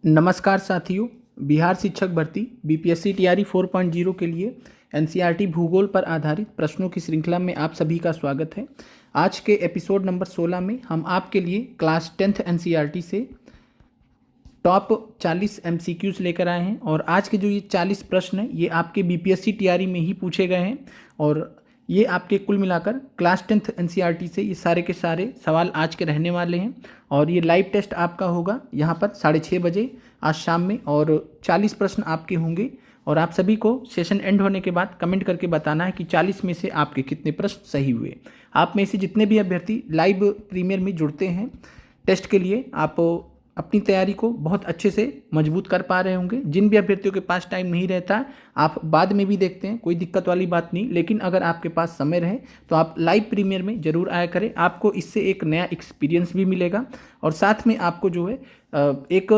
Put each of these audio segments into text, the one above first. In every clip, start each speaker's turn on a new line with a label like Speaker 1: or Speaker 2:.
Speaker 1: नमस्कार साथियों। बिहार शिक्षक भर्ती बीपीएससी टीआरई 4.0 के लिए एनसीईआरटी भूगोल पर आधारित प्रश्नों की श्रृंखला में आप सभी का स्वागत है। आज के एपिसोड नंबर 16 में हम आपके लिए क्लास 10th एनसीईआरटी से टॉप 40 एमसीक्यूज लेकर आए हैं और आज के जो ये 40 प्रश्न हैं ये आपके बीपीएससी टीआरई में ही पूछे गए हैं और ये आपके कुल मिलाकर क्लास 10th एनसीईआरटी से ये सारे के सारे सवाल आज के रहने वाले हैं और ये लाइव टेस्ट आपका होगा यहाँ पर 6:30 बजे आज शाम में और 40 प्रश्न आपके होंगे और आप सभी को सेशन एंड होने के बाद कमेंट करके बताना है कि 40 में से आपके कितने प्रश्न सही हुए। आप में से जितने भी अभ्यर्थी लाइव प्रीमियर में जुड़ते हैं टेस्ट के लिए आप अपनी तैयारी को बहुत अच्छे से मजबूत कर पा रहे होंगे। जिन भी अभ्यर्थियों के पास टाइम नहीं रहता आप बाद में भी देखते हैं, कोई दिक्कत वाली बात नहीं, लेकिन अगर आपके पास समय रहे तो आप लाइव प्रीमियर में ज़रूर आया करें। आपको इससे एक नया एक्सपीरियंस भी मिलेगा और साथ में आपको जो है एक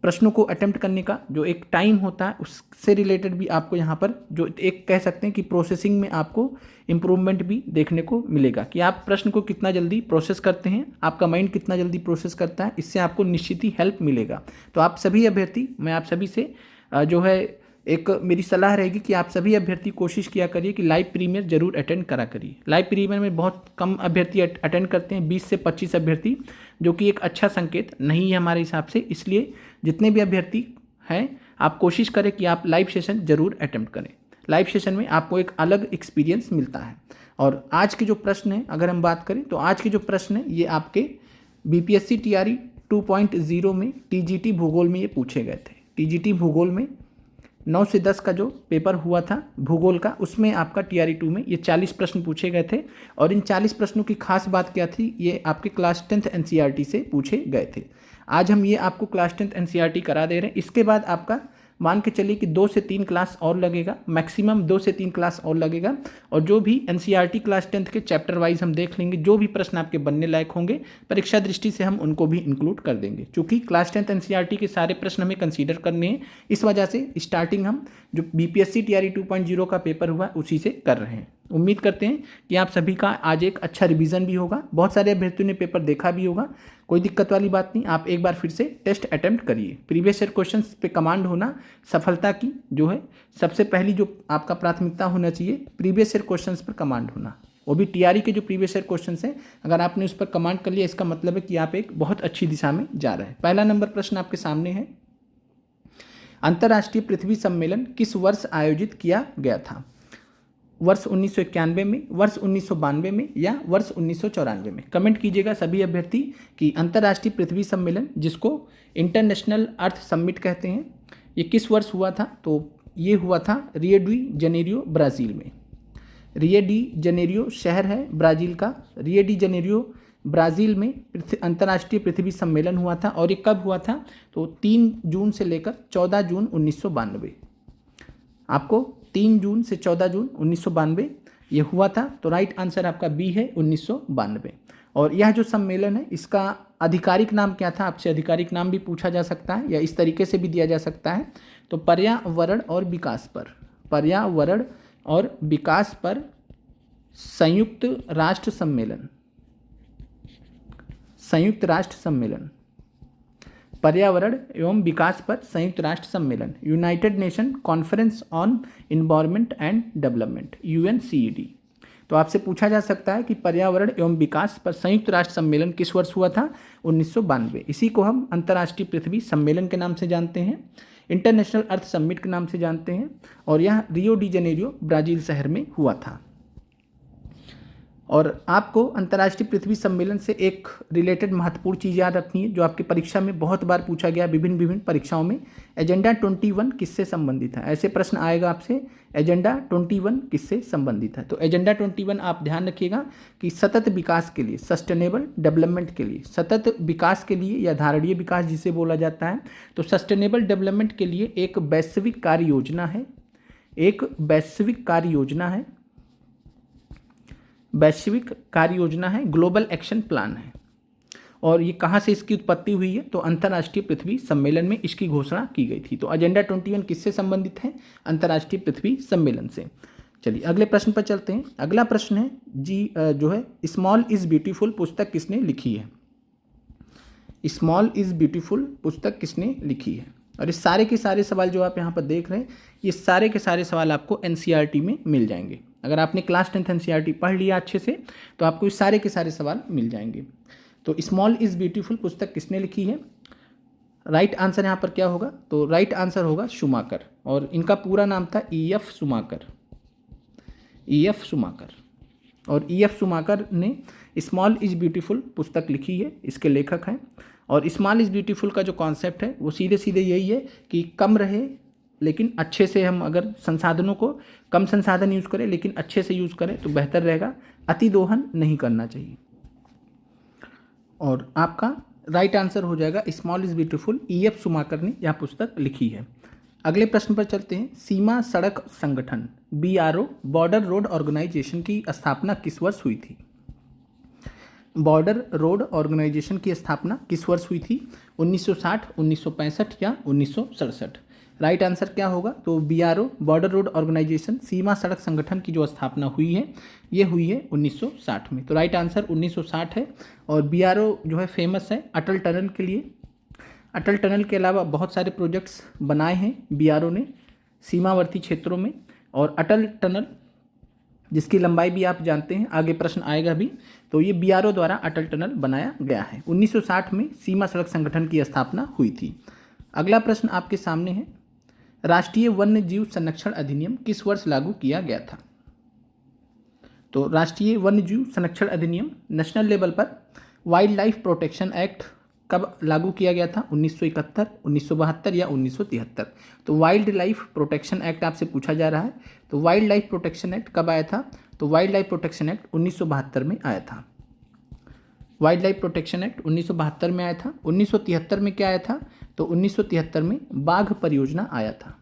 Speaker 1: प्रश्नों को अटेम्प्ट करने का जो एक टाइम होता है उससे रिलेटेड भी आपको यहाँ पर जो एक कह सकते हैं कि प्रोसेसिंग में आपको इम्प्रूवमेंट भी देखने को मिलेगा कि आप प्रश्न को कितना जल्दी प्रोसेस करते हैं, आपका माइंड कितना जल्दी प्रोसेस करता है, इससे आपको निश्चित ही हेल्प मिलेगा। तो आप सभी अभ्यर्थी, मैं आप सभी से जो है एक मेरी सलाह रहेगी कि आप सभी अभ्यर्थी कोशिश किया करिए कि लाइव प्रीमियर जरूर अटेंड करा करिए। लाइव प्रीमियर में बहुत कम अभ्यर्थी अटेंड करते हैं, 20 से 25 अभ्यर्थी, जो कि एक अच्छा संकेत नहीं है हमारे हिसाब से। इसलिए जितने भी अभ्यर्थी हैं आप कोशिश करें कि आप लाइव सेशन जरूर अटेम्प्ट करें। लाइव सेशन में आपको एक अलग एक्सपीरियंस मिलता है। और आज के जो प्रश्न हैं अगर हम बात करें तो आज के जो प्रश्न हैं ये आपके बीपीएससी टीआरई 2.0 में टीजीटी भूगोल में ये पूछे गए थे। टीजीटी भूगोल में 9 से 10 का जो पेपर हुआ था भूगोल का, उसमें आपका टीआरई 2 में ये 40 प्रश्न पूछे गए थे और इन 40 प्रश्नों की खास बात क्या थी, ये आपके क्लास 10th एनसीईआरटी से पूछे गए थे। आज हम ये आपको क्लास 10th एनसीईआरटी करा दे रहे हैं। इसके बाद आपका मान के चलिए कि 2 से 3 क्लास और लगेगा, मैक्सिमम 2 से 3 क्लास और लगेगा और जो भी एनसीईआरटी क्लास 10th के चैप्टर वाइज हम देख लेंगे, जो भी प्रश्न आपके बनने लायक होंगे परीक्षा दृष्टि से हम उनको भी इंक्लूड कर देंगे। क्योंकि क्लास 10th एनसीईआरटी के सारे प्रश्न हमें कंसीडर करने हैं, इस वजह से स्टार्टिंग हम जो बीपीएससी टीआरई 2.0 का पेपर हुआ उसी से कर रहे हैं। उम्मीद करते हैं कि आप सभी का आज एक अच्छा रिवीजन भी होगा। बहुत सारे अभ्यर्थियों ने पेपर देखा भी होगा, कोई दिक्कत वाली बात नहीं। आप एक बार फिर से टेस्ट अटेम्प्ट करिए। प्रीवियस ईयर क्वेश्चंस पे कमांड होना सफलता की जो है सबसे पहली जो आपका प्राथमिकता होना चाहिए, प्रीवियस ईयर क्वेश्चंस पर कमांड होना। वो भी टीआरई के जो प्रीवियस ईयर क्वेश्चंस हैं, अगर आपने उस पर कमांड कर लिया इसका मतलब है कि आप एक बहुत अच्छी दिशा में जा रहे हैं। पहला नंबर प्रश्न आपके सामने है, अंतर्राष्ट्रीय पृथ्वी सम्मेलन किस वर्ष आयोजित किया गया था? वर्ष 1991 में, वर्ष 1992 में या वर्ष 1994 में? कमेंट कीजिएगा सभी अभ्यर्थी कि अंतर्राष्ट्रीय पृथ्वी सम्मेलन, जिसको इंटरनेशनल अर्थ समिट कहते हैं, ये किस वर्ष हुआ था? तो ये हुआ था रियो डी जनेरियो, ब्राज़ील में। रियो डी जनेरियो शहर है ब्राज़ील का। रियो डी जनेरियो ब्राज़ील में अंतर्राष्ट्रीय पृथ्वी सम्मेलन हुआ था और ये कब हुआ था? तो 3 जून से लेकर 14 जून 1992। आपको 3 जून से 14 जून 1992 ये हुआ था। तो राइट आंसर आपका बी है, 1992। और यह जो सम्मेलन है इसका आधिकारिक नाम क्या था? आपसे आधिकारिक नाम भी पूछा जा सकता है या इस तरीके से भी दिया जा सकता है। तो पर्यावरण और विकास पर, पर्यावरण और विकास पर संयुक्त राष्ट्र सम्मेलन, संयुक्त राष्ट्र सम्मेलन, पर्यावरण एवं विकास पर संयुक्त राष्ट्र सम्मेलन, United Nation Conference on Environment and Development, UNCED. तो आपसे पूछा जा सकता है कि पर्यावरण एवं विकास पर संयुक्त राष्ट्र सम्मेलन किस वर्ष हुआ था? 1992। इसी को हम अंतर्राष्ट्रीय पृथ्वी सम्मेलन के नाम से जानते हैं, इंटरनेशनल अर्थ समिट के नाम से जानते हैं और यह रियो डी जनेरियो ब्राज़ील शहर में हुआ था। और आपको अंतर्राष्ट्रीय पृथ्वी सम्मेलन से एक रिलेटेड महत्वपूर्ण चीज़ याद रखनी है जो आपकी परीक्षा में बहुत बार पूछा गया, विभिन्न परीक्षाओं में। एजेंडा 21 किससे संबंधित है? ऐसे प्रश्न आएगा आपसे, एजेंडा 21 किससे संबंधित है? तो एजेंडा 21 आप ध्यान रखिएगा कि सतत विकास के लिए, सस्टेनेबल डेवलपमेंट के लिए, सतत विकास के लिए या धारणीय विकास जिसे बोला जाता है, तो सस्टेनेबल डेवलपमेंट के लिए एक वैश्विक कार्य योजना है, एक वैश्विक कार्य योजना है, वैश्विक कार्य योजना है, ग्लोबल एक्शन प्लान है। और ये कहाँ से इसकी उत्पत्ति हुई है? तो अंतर्राष्ट्रीय पृथ्वी सम्मेलन में इसकी घोषणा की गई थी। तो एजेंडा 21 किससे संबंधित है? अंतर्राष्ट्रीय पृथ्वी सम्मेलन से। चलिए अगले प्रश्न पर चलते हैं। अगला प्रश्न है जो है स्मॉल इज़ ब्यूटीफुल पुस्तक किसने लिखी है? स्मॉल इज़ ब्यूटीफुल पुस्तक किसने लिखी है। और इस सारे के सारे सवाल जो आप यहाँ पर देख रहे हैं, ये सारे के सारे सवाल आपको एनसीईआरटी में मिल जाएंगे। अगर आपने क्लास 10th एनसीईआरटी पढ़ लिया अच्छे से तो आपको इस सारे के सारे सवाल मिल जाएंगे। तो स्मॉल इज़ ब्यूटीफुल पुस्तक किसने लिखी है, राइट आंसर यहाँ पर क्या होगा, तो राइट आंसर होगा शूमाकर। और इनका पूरा नाम था E.F. Schumacher, E.F. शूमाकर। और E.F. शूमाकर ने स्मॉल इज़ ब्यूटीफुल पुस्तक लिखी है, इसके लेखक हैं। और स्मॉल इज़ ब्यूटीफुल का जो कॉन्सेप्ट है वो सीधे सीधे यही है कि कम रहे लेकिन अच्छे से, हम अगर संसाधनों को कम संसाधन यूज़ करें लेकिन अच्छे से यूज़ करें तो बेहतर रहेगा, अति दोहन नहीं करना चाहिए। और आपका राइट आंसर हो जाएगा small is beautiful, E.F. Schumacher ने यह पुस्तक लिखी है। अगले प्रश्न पर चलते हैं। सीमा सड़क संगठन BRO बॉर्डर रोड ऑर्गेनाइजेशन की स्थापना किस वर्ष हुई थी। बॉर्डर रोड ऑर्गेनाइजेशन की स्थापना किस वर्ष हुई थी, 1960, 1965 या 1967। राइट आंसर क्या होगा, तो BRO बॉर्डर रोड ऑर्गेनाइजेशन सीमा सड़क संगठन की जो स्थापना हुई है ये हुई है 1960 में। तो राइट आंसर 1960 है। और BRO जो है फेमस है अटल टनल के लिए। अटल टनल के अलावा बहुत सारे प्रोजेक्ट्स बनाए हैं BRO ने सीमावर्ती क्षेत्रों में। और अटल टनल जिसकी लंबाई भी आप जानते हैं, आगे प्रश्न आएगा भी, तो ये BRO द्वारा अटल टनल बनाया गया है। 1960 में सीमा सड़क संगठन की स्थापना हुई थी। अगला प्रश्न आपके सामने है। राष्ट्रीय वन्य जीव संरक्षण अधिनियम किस वर्ष लागू किया गया था। तो राष्ट्रीय वन्य जीव संरक्षण अधिनियम नेशनल लेवल पर वाइल्ड लाइफ प्रोटेक्शन एक्ट कब लागू किया गया था, 1971, 1972 या 1973। तो वाइल्ड लाइफ प्रोटेक्शन एक्ट आपसे पूछा जा रहा है। तो वाइल्ड लाइफ प्रोटेक्शन एक्ट कब आया था, तो वाइल्ड लाइफ प्रोटेक्शन एक्ट 1972 में आया था। वाइल्ड लाइफ प्रोटेक्शन एक्ट 1972 में आया था। 1973 में क्या आया था, तो 1973 में बाघ परियोजना आया था।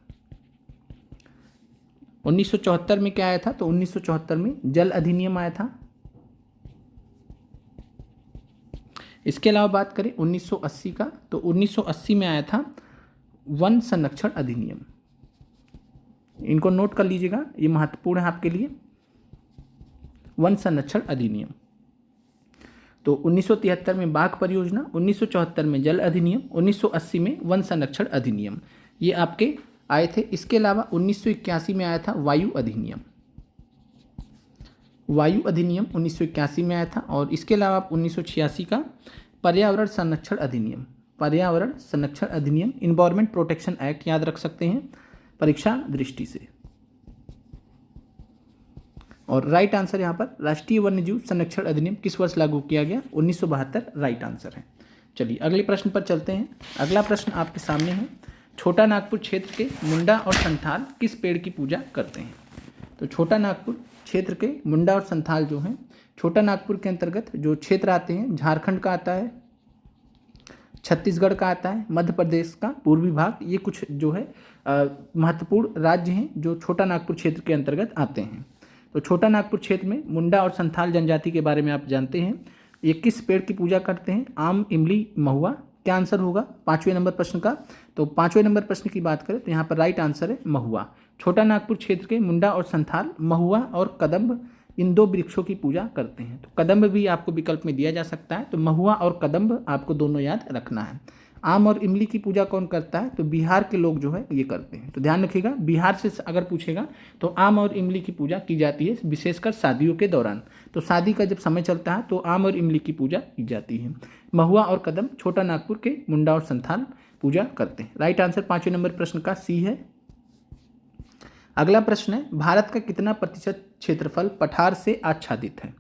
Speaker 1: 1974 में क्या आया था, तो 1974 में जल अधिनियम आया था। इसके अलावा बात करें 1980 का, तो 1980 में आया था वन संरक्षण अधिनियम। इनको नोट कर लीजिएगा, ये महत्वपूर्ण है आपके लिए, वन संरक्षण अधिनियम। तो 1973 में बाघ परियोजना, 1974 में जल अधिनियम, 1980 में वन संरक्षण अधिनियम, ये आपके आए थे। इसके अलावा 1981 में आया था वायु अधिनियम। वायु अधिनियम 1981 में आया था। और इसके अलावा आप 1986 का पर्यावरण संरक्षण अधिनियम, पर्यावरण संरक्षण अधिनियम, इन्वायरमेंट प्रोटेक्शन एक्ट याद रख सकते हैं परीक्षा दृष्टि से। और राइट आंसर यहाँ पर राष्ट्रीय वन्यजीव संरक्षण अधिनियम किस वर्ष लागू किया गया, 1972 राइट आंसर है। चलिए अगले प्रश्न पर चलते हैं। अगला प्रश्न आपके सामने है। छोटा नागपुर क्षेत्र के मुंडा और संथाल किस पेड़ की पूजा करते हैं। तो छोटा नागपुर क्षेत्र के मुंडा और संथाल जो हैं, छोटा नागपुर के अंतर्गत जो क्षेत्र आते हैं, झारखंड का आता है, छत्तीसगढ़ का आता है, मध्य प्रदेश का पूर्वी भाग, ये कुछ जो है महत्वपूर्ण राज्य हैं जो छोटा नागपुर क्षेत्र के अंतर्गत आते हैं। तो छोटा नागपुर क्षेत्र में मुंडा और संथाल जनजाति के बारे में आप जानते हैं। ये किस पेड़ की पूजा करते हैं, आम, इमली, महुआ। क्या आंसर होगा 5वें नंबर प्रश्न का। तो 5वें नंबर प्रश्न की बात करें तो यहाँ पर राइट आंसर है महुआ। छोटा नागपुर क्षेत्र के मुंडा और संथाल महुआ और कदम्ब, इन दो वृक्षों की पूजा करते हैं। तो कदम्ब भी आपको विकल्प में दिया जा सकता है, तो महुआ और कदम्ब आपको दोनों याद रखना है। आम और इमली की पूजा कौन करता है, तो बिहार के लोग जो है ये करते हैं। तो ध्यान रखिएगा, बिहार से अगर पूछेगा तो आम और इमली की पूजा की जाती है, विशेषकर शादियों के दौरान। तो शादी का जब समय चलता है तो आम और इमली की पूजा की जाती है। महुआ और कदम छोटा नागपुर के मुंडा और संथाल पूजा करते हैं। राइट आंसर 5वें नंबर प्रश्न का सी है। अगला प्रश्न है, भारत का कितना प्रतिशत क्षेत्रफल पठार से आच्छादित है।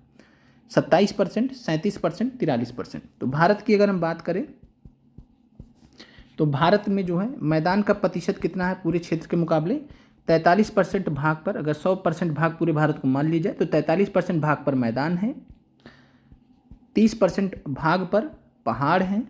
Speaker 1: 27%, 37%, 43%। तो भारत की अगर हम बात करें तो भारत में जो है मैदान का प्रतिशत कितना है पूरे क्षेत्र के मुकाबले, 43% भाग पर, अगर 100% भाग पूरे भारत को मान लिया जाए तो 43% भाग पर मैदान है, 30% भाग पर पहाड़ हैं,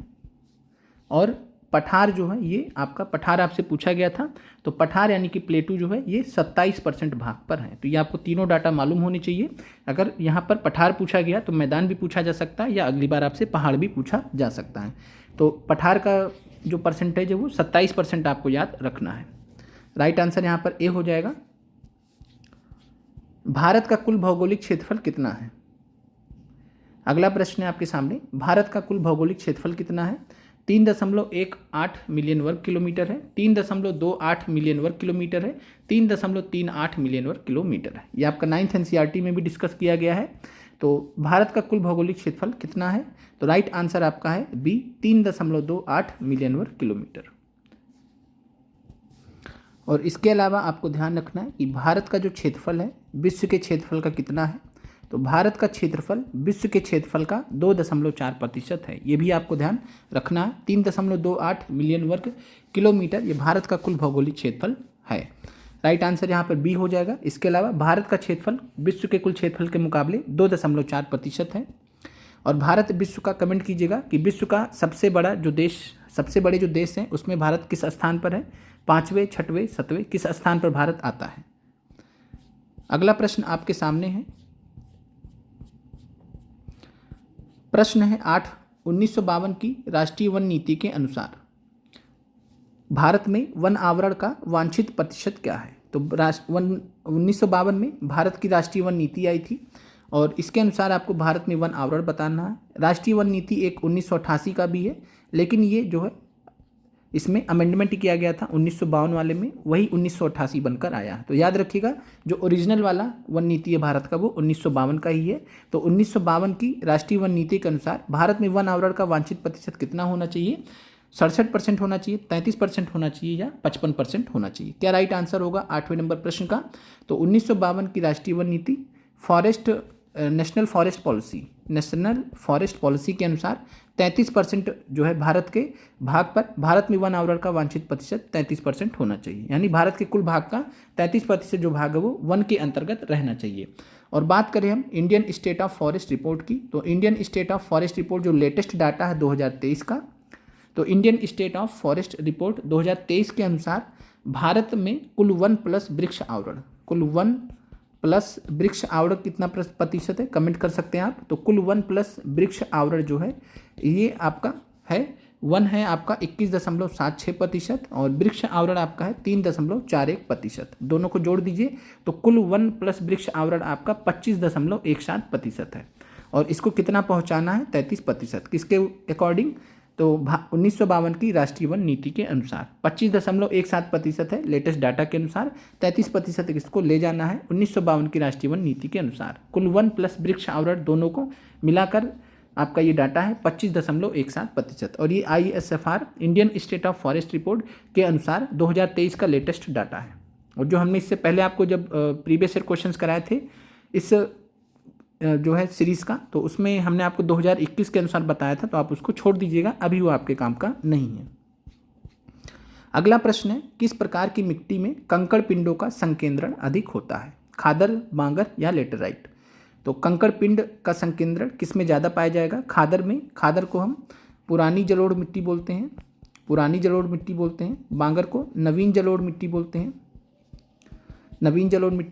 Speaker 1: और पठार जो है ये आपका, पठार आपसे पूछा गया था, तो पठार यानी कि प्लेटू जो है ये 27% भाग पर है। तो ये आपको तीनों डाटा मालूम होने चाहिए। अगर यहाँ पर पठार पूछा गया तो मैदान भी पूछा जा सकता है, या अगली बार आपसे पहाड़ भी पूछा जा सकता है। तो पठार का जो परसेंटेज है वो 27% आपको याद रखना है। राइट आंसर यहाँ पर ए हो जाएगा। भारत का कुल भौगोलिक क्षेत्रफल कितना है। अगला प्रश्न है आपके सामने, भारत का कुल भौगोलिक क्षेत्रफल कितना है। 3.18 मिलियन वर्ग किलोमीटर है, 3.28 मिलियन वर्ग किलोमीटर है, 3.38 मिलियन वर्ग किलोमीटर है। ये आपका 9th एनसीईआरटी में भी डिस्कस किया गया है। तो भारत का कुल भौगोलिक क्षेत्रफल कितना है? तो राइट आंसर आपका है बी, 3.28 मिलियन वर्ग किलोमीटर। और इसके अलावा आपको ध्यान रखना है कि भारत का जो क्षेत्रफल है विश्व के क्षेत्रफल का कितना है। तो भारत का क्षेत्रफल विश्व के क्षेत्रफल का 2.4% है। ये भी आपको ध्यान रखना है। 3.28 मिलियन वर्ग किलोमीटर ये भारत का कुल भौगोलिक क्षेत्रफल है। राइट आंसर यहाँ पर बी हो जाएगा। इसके अलावा भारत का क्षेत्रफल विश्व के कुल क्षेत्रफल के मुकाबले 2.4% है। और भारत विश्व का कमेंट कीजिएगा कि विश्व का सबसे बड़े जो देश हैं उसमें भारत किस स्थान पर है? 5वें, 6वें, 7वें, किस स्थान पर भारत आता है? अगला प्रश्न आपके सामने है। प्रश्न है 8, 1952 की राष्ट्रीय वन नीति के अनुसार भारत में वन आवरण का वांछित प्रतिशत क्या है? तो 1952 में भारत की राष्ट्रीय वन नीति आई थी और इसके अनुसार आपको भारत में वन आवरण बताना है। राष्ट्रीय वन नीति एक 1988 का भी है, लेकिन ये जो है इसमें अमेंडमेंट किया गया था 1952 वाले में, वही 1988 बनकर आया है। तो याद रखिएगा जो ओरिजिनल वाला वन नीति है भारत का वो 1952 का ही है। तो 1952 की राष्ट्रीय वन नीति के अनुसार भारत में वन आवरण का वांछित प्रतिशत कितना होना चाहिए? 67% होना चाहिए, 33% होना चाहिए या 55% होना चाहिए? क्या राइट आंसर होगा 8वें नंबर प्रश्न का? तो 1952 की राष्ट्रीय वन नीति नेशनल फॉरेस्ट पॉलिसी के अनुसार 33% जो है भारत के भाग पर भारत में वन आवरण का वांछित प्रतिशत 33% होना चाहिए। यानी भारत के कुल भाग का 33% जो भाग है वो वन के अंतर्गत रहना चाहिए। और बात करें हम Indian state of forest report की, तो Indian state of forest report जो लेटेस्ट डाटा है 2023 का, तो Indian state of forest report 2023 के अनुसार भारत में कुल वन प्लस वृक्ष आवरण कितना प्रतिशत है? कमेंट कर सकते हैं आप। तो कुल वन प्लस वृक्ष आवरण जो है ये आपका है वन है आपका 21.76% और वृक्ष आवरण आपका है 3.41%। दोनों को जोड़ दीजिए तो कुल वन प्लस वृक्ष आवरण आपका 25.17% है। और इसको कितना पहुंचाना है? 33%। किसके अकॉर्डिंग? तो 1952 की राष्ट्रीय वन नीति के अनुसार 25.17% है लेटेस्ट डाटा के अनुसार, 33% इसको ले जाना है 1952 की राष्ट्रीय वन नीति के अनुसार। कुल वन प्लस वृक्ष आवरण दोनों को मिलाकर आपका ये डाटा है 25.17%। और ये ISFR Indian state of forest report के अनुसार 2023 का लेटेस्ट डाटा है। और जो हमने इससे पहले आपको जब प्रीवियस ईयर क्वेश्चंस कराए थे इस जो है सीरीज़ का, तो उसमें हमने आपको 2021 के अनुसार बताया था, तो आप उसको छोड़ दीजिएगा, अभी वो आपके काम का नहीं है। अगला प्रश्न है, किस प्रकार की मिट्टी में कंकड़ पिंडों का संकेंद्रण अधिक होता है? खादर, बांगर या लेटेराइट? तो कंकड़ पिंड का संकेंद्रण किस में ज़्यादा पाया जाएगा? खादर में। खादर को हम पुरानी जलोढ़ मिट्टी बोलते हैं, बांगर को नवीन जलोढ़ मिट्टी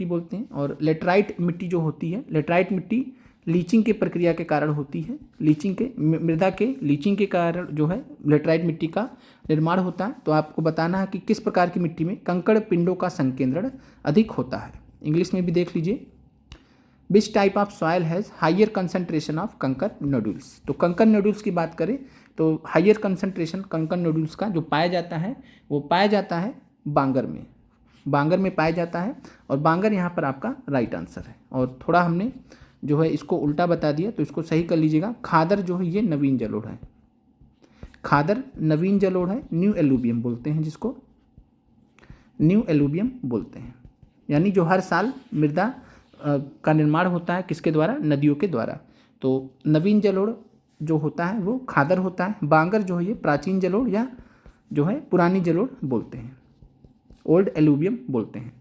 Speaker 1: बोलते हैं, और लेटराइट मिट्टी जो होती है, लेटराइट मिट्टी लीचिंग के प्रक्रिया के कारण होती है, मृदा के लीचिंग के कारण जो है लेटराइट मिट्टी का निर्माण होता है। तो आपको बताना है कि किस प्रकार की मिट्टी में कंकड़ पिंडों का संकेंद्रण अधिक होता है। इंग्लिश में भी देख लीजिए, which type of soil has higher concentration of कंकर नोड्यूल्स? तो कंकर नोड्यूल्स की बात करें तो हाइयर कंसंट्रेशन कंकर नोड्यूल्स का जो पाया जाता है वो पाया जाता है बांगर में पाया जाता है, और बांगर यहाँ पर आपका राइट आंसर है। और थोड़ा हमने जो है इसको उल्टा बता दिया, तो इसको सही कर लीजिएगा। खादर जो है ये नवीन जलोढ़ है, न्यू एलुवियम बोलते हैं जिसको, यानी जो हर साल मृदा का निर्माण होता है किसके द्वारा? नदियों के द्वारा। तो नवीन जलोढ़ जो होता है वो खादर होता है। बांगर जो है ये प्राचीन जलोढ़ या जो है पुरानी जलोढ़ बोलते हैं, ओल्ड एलुवियम बोलते हैं।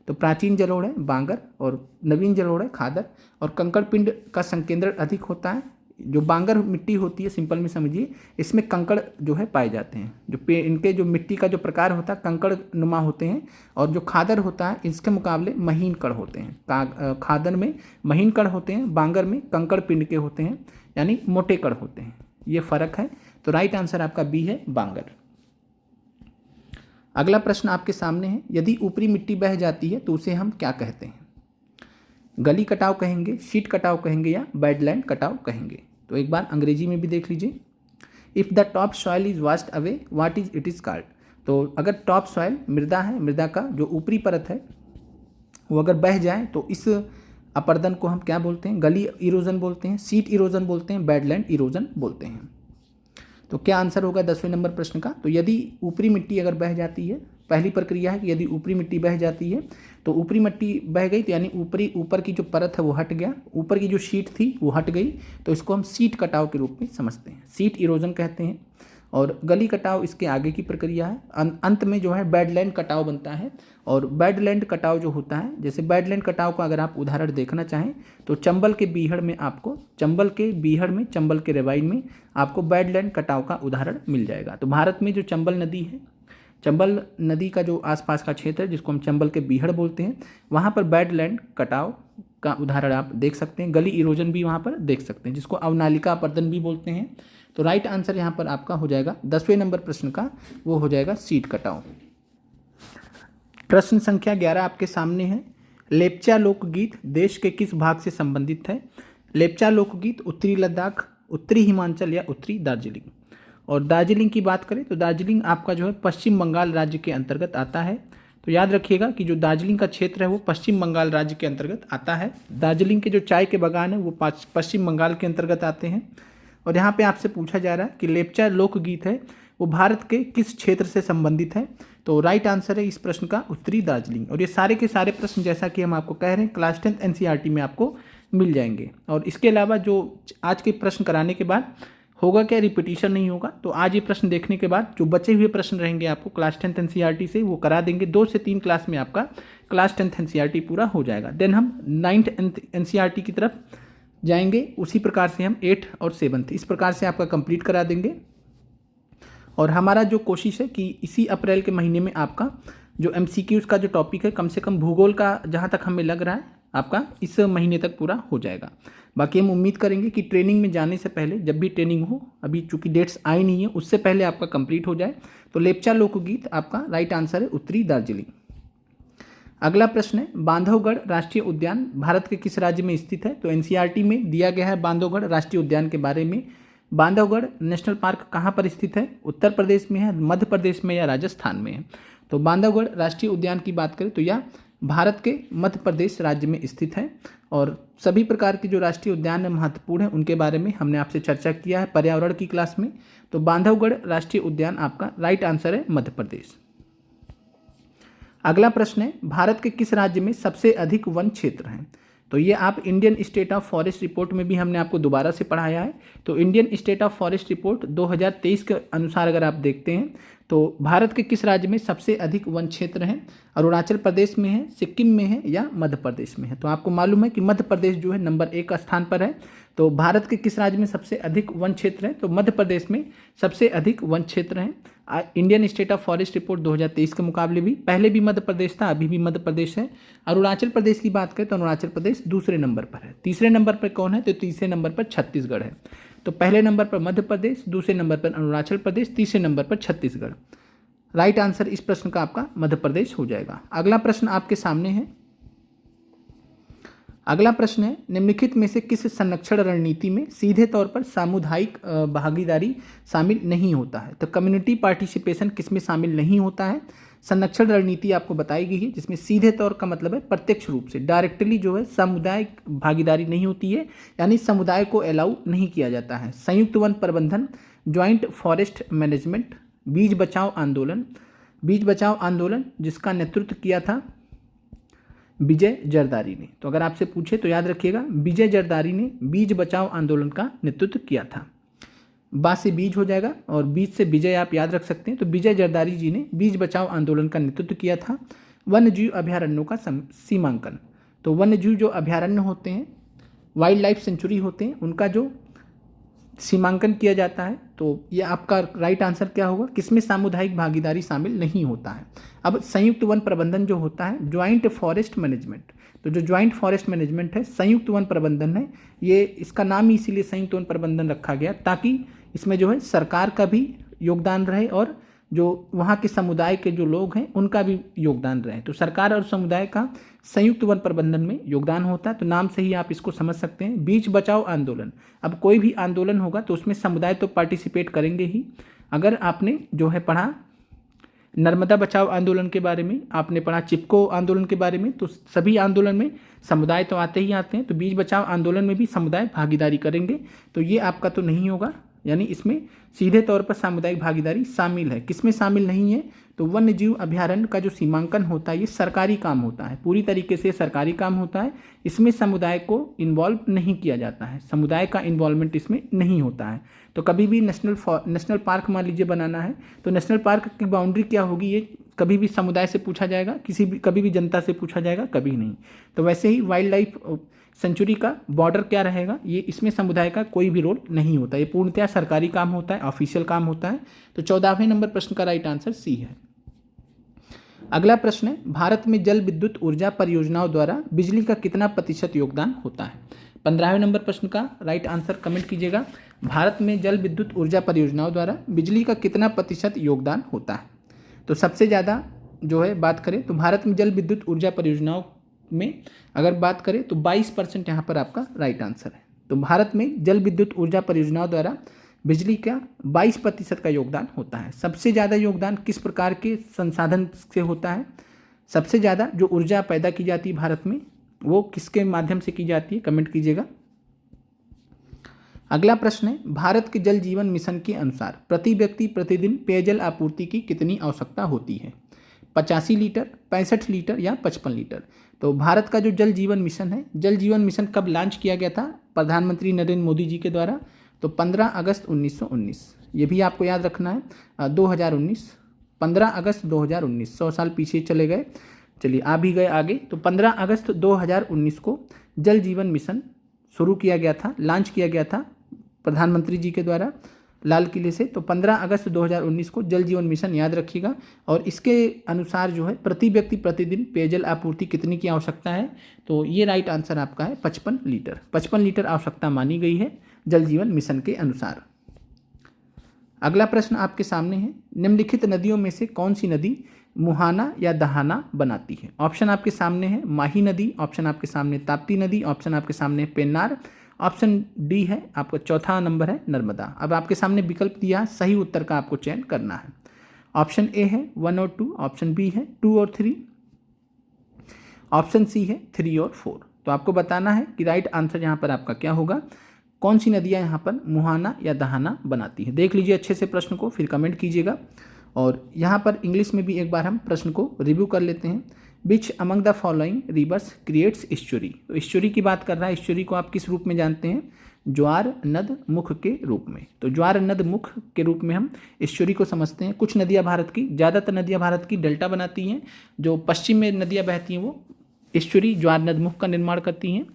Speaker 1: तो प्राचीन जलोढ़ है बांगर और नवीन जलोढ़ है खादर। और कंकड़ पिंड का संकेंद्रण अधिक होता है। जो बांगर मिट्टी होती है, सिंपल में समझिए, इसमें कंकड़ जो है पाए जाते हैं। इनके जो मिट्टी का जो प्रकार होता है कंकड़ नुमा होते हैं, और जो खादर होता है इसके मुकाबले महीन कण होते हैं। खादर में महीन कण होते हैं, बांगर में कंकड़ पिंड के होते हैं, यानी मोटे कण होते हैं। ये फर्क है। तो राइट आंसर आपका बी है, बांगर। अगला प्रश्न आपके सामने है, यदि ऊपरी मिट्टी बह जाती है तो उसे हम क्या कहते हैं? गली कटाव कहेंगे, शीट कटाव कहेंगे या बेडलैंड कटाव कहेंगे? तो एक बार अंग्रेजी में भी देख लीजिए, if the top soil is washed away what is it is called. तो अगर टॉप सॉइल मृदा है, मृदा का जो ऊपरी परत है वो अगर बह जाए तो इस अपर्दन को हम क्या बोलते हैं? गली इरोजन बोलते हैं, सीट इरोजन बोलते हैं, बेडलैंड इरोजन बोलते हैं। तो क्या आंसर होगा 10वें नंबर प्रश्न का? तो यदि ऊपरी मिट्टी अगर बह जाती है, पहली प्रक्रिया है कि यदि ऊपरी मिट्टी बह जाती है तो ऊपरी मिट्टी बह गई तो यानी ऊपर की जो परत है वो हट गया, ऊपर की जो शीट थी वो हट गई, तो इसको हम सीट कटाव के रूप में समझते हैं, सीट इरोजन कहते हैं। और गली कटाव इसके आगे की प्रक्रिया है। अंत में जो है बेडलैंड कटाव बनता है। और बेडलैंड कटाव जो होता है, जैसे बेडलैंड कटाव का अगर आप उदाहरण देखना चाहें तो चंबल के बीहड़ में चंबल के रेवाइन में आपको बेडलैंड कटाव का उदाहरण मिल जाएगा। तो भारत में जो चंबल नदी है, चंबल नदी का जो आसपास का क्षेत्र है जिसको हम चंबल के बीहड़ बोलते हैं, वहाँ पर बेडलैंड कटाव का उदाहरण आप देख सकते हैं। गली इरोजन भी वहाँ पर देख सकते हैं, जिसको अवनालिका अपर्दन भी बोलते हैं। तो राइट आंसर यहाँ पर आपका हो जाएगा 10वें नंबर प्रश्न का, वो हो जाएगा सीट कटाव। प्रश्न संख्या 11 आपके सामने है। लेप्चा लोकगीत देश के किस भाग से संबंधित है? लेप्चा लोकगीत उत्तरी लद्दाख, उत्तरी हिमाचल या उत्तरी दार्जिलिंग। और दार्जिलिंग की बात करें तो दार्जिलिंग आपका जो है पश्चिम बंगाल राज्य के अंतर्गत आता है। तो याद रखिएगा कि जो दार्जिलिंग का क्षेत्र है वो पश्चिम बंगाल राज्य के अंतर्गत आता है। दार्जिलिंग के जो चाय के बागान है वो पश्चिम बंगाल के अंतर्गत आते हैं। और यहाँ पे आपसे पूछा जा रहा है कि लेप्चा लोकगीत है वो भारत के किस क्षेत्र से संबंधित है? तो राइट आंसर है इस प्रश्न का उत्तरी दार्जिलिंग। और ये सारे के सारे प्रश्न जैसा कि हम आपको कह रहे हैं क्लास 10th एनसीईआरटी में आपको मिल जाएंगे। और इसके अलावा जो आज के प्रश्न कराने के बाद होगा क्या, रिपीटिशन नहीं होगा। तो आज ये प्रश्न देखने के बाद जो बचे हुए प्रश्न रहेंगे आपको क्लास 10th एनसीईआरटी से वो करा देंगे। 2 से 3 क्लास में आपका क्लास 10th एनसीईआरटी पूरा हो जाएगा। देन हम 9th एनसीईआरटी की तरफ जाएंगे। उसी प्रकार से हम 8th और 7th इस प्रकार से आपका कंप्लीट करा देंगे। और हमारा जो कोशिश है कि इसी अप्रैल के महीने में आपका जो एमसीक्यूज़ का जो टॉपिक है, कम से कम भूगोल का जहाँ तक हमें लग रहा है आपका इस महीने तक पूरा हो जाएगा। बाकी हम उम्मीद करेंगे कि ट्रेनिंग में जाने से पहले, जब भी ट्रेनिंग हो, अभी चूंकि डेट्स आई नहीं है, उससे पहले आपका कंप्लीट हो जाए। तो लेप्चा लोकगीत आपका राइट आंसर है उत्तरी दार्जिलिंग। अगला प्रश्न है, बांधवगढ़ राष्ट्रीय उद्यान भारत के किस राज्य में स्थित है? तो एनसीईआरटी में दिया गया है बांधवगढ़ राष्ट्रीय उद्यान के बारे में। बांधवगढ़ नेशनल पार्क कहाँ पर स्थित है? उत्तर प्रदेश में है, मध्य प्रदेश में या राजस्थान में है? तो बांधवगढ़ राष्ट्रीय उद्यान की बात करें तो यह भारत के मध्य प्रदेश राज्य में स्थित है। और सभी प्रकार के जो राष्ट्रीय उद्यान महत्वपूर्ण हैं उनके बारे में हमने आपसे चर्चा किया है पर्यावरण की क्लास में। तो बांधवगढ़ राष्ट्रीय उद्यान आपका राइट आंसर है मध्य प्रदेश। अगला प्रश्न है, भारत के किस राज्य में सबसे अधिक वन क्षेत्र हैं? तो ये आप Indian state of forest report में भी हमने आपको दोबारा से पढ़ाया है। तो Indian state of forest report 2023 के अनुसार अगर आप देखते हैं तो भारत के किस राज्य में सबसे अधिक वन क्षेत्र हैं? अरुणाचल प्रदेश में है, सिक्किम में है या मध्य प्रदेश में है? तो आपको मालूम है कि मध्य प्रदेश जो है नंबर 1 स्थान पर है। तो भारत के किस राज्य में सबसे अधिक वन क्षेत्र है? तो मध्य प्रदेश में सबसे अधिक वन क्षेत्र हैं। Indian state of forest report 2023 के मुकाबले भी पहले भी मध्य प्रदेश था, अभी भी मध्य प्रदेश है। अरुणाचल प्रदेश की बात करें तो अरुणाचल प्रदेश दूसरे नंबर पर है। तीसरे नंबर पर कौन है? तो तीसरे नंबर पर छत्तीसगढ़ है। तो पहले नंबर पर मध्य प्रदेश, दूसरे नंबर पर अरुणाचल प्रदेश, तीसरे नंबर पर छत्तीसगढ़। राइट आंसर इस प्रश्न का आपका मध्य प्रदेश हो जाएगा। अगला प्रश्न आपके सामने है। अगला प्रश्न है, निम्नलिखित में से किस संरक्षण रणनीति में सीधे तौर पर सामुदायिक भागीदारी शामिल नहीं होता है? तो कम्युनिटी पार्टिसिपेशन किसमें शामिल नहीं होता है? संरक्षण रणनीति आपको बताई गई है जिसमें सीधे तौर का मतलब है प्रत्यक्ष रूप से, डायरेक्टली जो है सामुदायिक भागीदारी नहीं होती है, यानी समुदाय को अलाउ नहीं किया जाता है। संयुक्त वन प्रबंधन, ज्वाइंट फॉरेस्ट मैनेजमेंट, बीज बचाओ आंदोलन जिसका नेतृत्व किया था विजय जरदारी ने। तो अगर आपसे पूछे तो याद रखिएगा विजय जरदारी ने बीज बचाओ आंदोलन का नेतृत्व किया था। बा से बीज हो जाएगा और बीज से विजय आप याद रख सकते हैं। तो विजय जरदारी जी ने बीज बचाओ आंदोलन का नेतृत्व किया था। वन्य जीव अभयारण्यों का सीमांकन, तो वन्य जीव जो अभयारण्य होते हैं, वाइल्ड लाइफ सेंचुरी होते हैं, उनका जो सीमांकन किया जाता है। तो ये आपका राइट आंसर क्या होगा? किसमें सामुदायिक भागीदारी शामिल नहीं होता है। अब संयुक्त वन प्रबंधन जो होता है, ज्वाइंट फॉरेस्ट मैनेजमेंट, तो जो ज्वाइंट फॉरेस्ट मैनेजमेंट है, संयुक्त वन प्रबंधन है, ये इसका नाम ही इसीलिए संयुक्त वन प्रबंधन रखा गया ताकि इसमें जो है सरकार का भी योगदान रहे और जो वहाँ के समुदाय के जो लोग हैं उनका भी योगदान रहे। तो सरकार और समुदाय का संयुक्त वन प्रबंधन में योगदान होता है। तो नाम से ही आप इसको समझ सकते हैं। बीच बचाओ आंदोलन, अब कोई भी आंदोलन होगा तो उसमें समुदाय तो पार्टिसिपेट करेंगे ही। अगर आपने जो है पढ़ा नर्मदा बचाओ आंदोलन के बारे में, आपने पढ़ा चिपको आंदोलन के बारे में, तो सभी आंदोलन में समुदाय तो आते ही आते हैं। तो बीच बचाओ आंदोलन में भी समुदाय भागीदारी करेंगे। तो ये आपका तो नहीं होगा, यानी इसमें सीधे तौर पर सामुदायिक भागीदारी शामिल है। किसमें शामिल नहीं है? तो वन्य जीव अभयारण्य का जो सीमांकन होता है ये सरकारी काम होता है, पूरी तरीके से सरकारी काम होता है। इसमें समुदाय को इन्वॉल्व नहीं किया जाता है, समुदाय का इन्वॉल्वमेंट इसमें नहीं होता है। तो कभी भी नेशनल पार्क मान लीजिए बनाना है तो नेशनल पार्क की बाउंड्री क्या होगी, ये कभी भी समुदाय से पूछा जाएगा, कभी भी जनता से पूछा जाएगा, कभी नहीं। तो वैसे ही वाइल्ड लाइफ सेंचुरी का बॉर्डर क्या रहेगा, ये इसमें समुदाय का कोई भी रोल नहीं होता, ये पूर्णतः सरकारी काम होता है, ऑफिशियल काम होता है। तो 14वें नंबर प्रश्न का राइट आंसर सी है। अगला प्रश्न है, भारत में जल विद्युत ऊर्जा परियोजनाओं द्वारा बिजली का कितना प्रतिशत योगदान होता है? 15वें नंबर प्रश्न का राइट आंसर कमेंट कीजिएगा। भारत में जल विद्युत ऊर्जा परियोजनाओं द्वारा बिजली का कितना प्रतिशत योगदान होता है? तो सबसे ज़्यादा जो है बात करें तो भारत में जल विद्युत ऊर्जा परियोजनाओं में अगर बात करें तो 22% यहाँ पर आपका राइट आंसर है। तो भारत में जल विद्युत ऊर्जा परियोजनाओं द्वारा बिजली का 22% का योगदान होता है। सबसे ज़्यादा योगदान किस प्रकार के संसाधन से होता है? सबसे ज़्यादा जो ऊर्जा पैदा की जाती है भारत में वो किसके माध्यम से की जाती है? कमेंट कीजिएगा। अगला प्रश्न है, भारत के जल जीवन मिशन के अनुसार प्रति व्यक्ति प्रतिदिन पेयजल आपूर्ति की कितनी आवश्यकता होती है? 85 लीटर, 65 लीटर या 55 लीटर? तो भारत का जो जल जीवन मिशन है, जल जीवन मिशन कब लॉन्च किया गया था? प्रधानमंत्री नरेंद्र मोदी जी के द्वारा। तो 15 अगस्त 1919, ये भी आपको याद रखना है। 2019, 15 अगस्त 2019, 100 साल पीछे चले गए। चलिए आ भी गए आगे। तो 15 अगस्त 2019 को जल जीवन मिशन शुरू किया गया था, लॉन्च किया गया था प्रधानमंत्री जी के द्वारा लाल किले से। तो 15 अगस्त 2019 को जल जीवन मिशन याद रखिएगा। और इसके अनुसार जो है प्रति व्यक्ति प्रतिदिन पेयजल आपूर्ति कितनी की आवश्यकता है? तो ये राइट आंसर आपका है 55 लीटर। 55 लीटर आवश्यकता मानी गई है जल जीवन मिशन के अनुसार। अगला प्रश्न आपके सामने है, निम्नलिखित नदियों में से कौन सी नदी मुहाना या दहाना बनाती है? ऑप्शन आपके सामने है माही नदी, ऑप्शन आपके सामने ताप्ती नदी, ऑप्शन आपके सामने पेन्नार, ऑप्शन डी है आपका चौथा नंबर है नर्मदा। अब आपके सामने विकल्प दिया, सही उत्तर का आपको चयन करना है। ऑप्शन ए है 1 और 2, ऑप्शन बी है 2 और 3, ऑप्शन सी है 3 और 4। तो आपको बताना है कि राइट आंसर यहाँ पर आपका क्या होगा, कौन सी नदियाँ यहाँ पर मुहाना या दहाना बनाती है। देख लीजिए अच्छे से प्रश्न को, फिर कमेंट कीजिएगा। और यहाँ पर इंग्लिश में भी एक बार हम प्रश्न को रिव्यू कर लेते हैं। Which among the following rivers creates estuary? तो एस्चुरी की बात कर रहा है। एस्चुरी को आप किस रूप में जानते हैं? ज्वार नद मुख के रूप में। तो ज्वार नद मुख के रूप में हम एस्चुरी को समझते हैं। कुछ नदियाँ भारत की, ज़्यादातर नदियाँ भारत की डेल्टा बनाती हैं। जो पश्चिम में नदियाँ बहती हैं वो एस्चुरी ज्वार नद मुख का निर्माण करती हैं।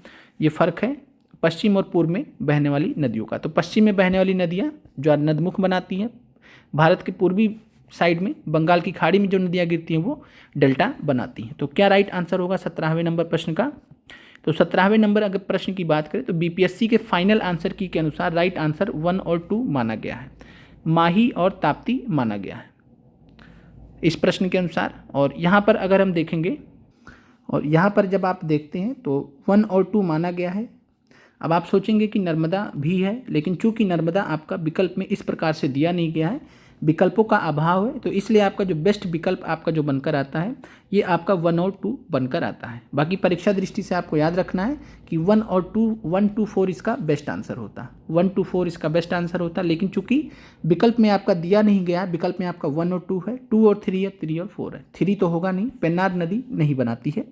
Speaker 1: ये फ़र्क है पश्चिम और पूर्व में बहने वाली नदियों का। तो पश्चिम में बहने वाली नदियाँ ज्वार नद मुख बनाती हैं। भारत के पूर्वी साइड में बंगाल की खाड़ी में जो नदियाँ गिरती हैं वो डेल्टा बनाती हैं। तो क्या राइट आंसर होगा 17वें नंबर प्रश्न का? तो 17वें नंबर अगर प्रश्न की बात करें तो बीपीएससी के फाइनल आंसर की के अनुसार राइट आंसर 1 और 2 माना गया है, माही और ताप्ती माना गया है इस प्रश्न के अनुसार। और यहाँ पर अगर हम देखेंगे और यहाँ पर जब आप देखते हैं तो 1 और 2 माना गया है। अब आप सोचेंगे कि नर्मदा भी है, लेकिन चूंकि नर्मदा आपका विकल्प में इस प्रकार से दिया नहीं गया है, विकल्पों का अभाव है, तो इसलिए आपका जो बेस्ट विकल्प आपका जो बनकर आता है ये आपका 1 और 2 बनकर आता है। बाकी परीक्षा दृष्टि से आपको याद रखना है कि 1 और 2, 1 to 4 इसका बेस्ट आंसर होता, 1 to 4 इसका बेस्ट आंसर होता। लेकिन चूंकि विकल्प में आपका दिया नहीं गया, विकल्प में आपका 1 और 2 है, 2 और 3 है, 3 और 4 है। 3 तो होगा नहीं, पेन्नार नदी नहीं बनाती है।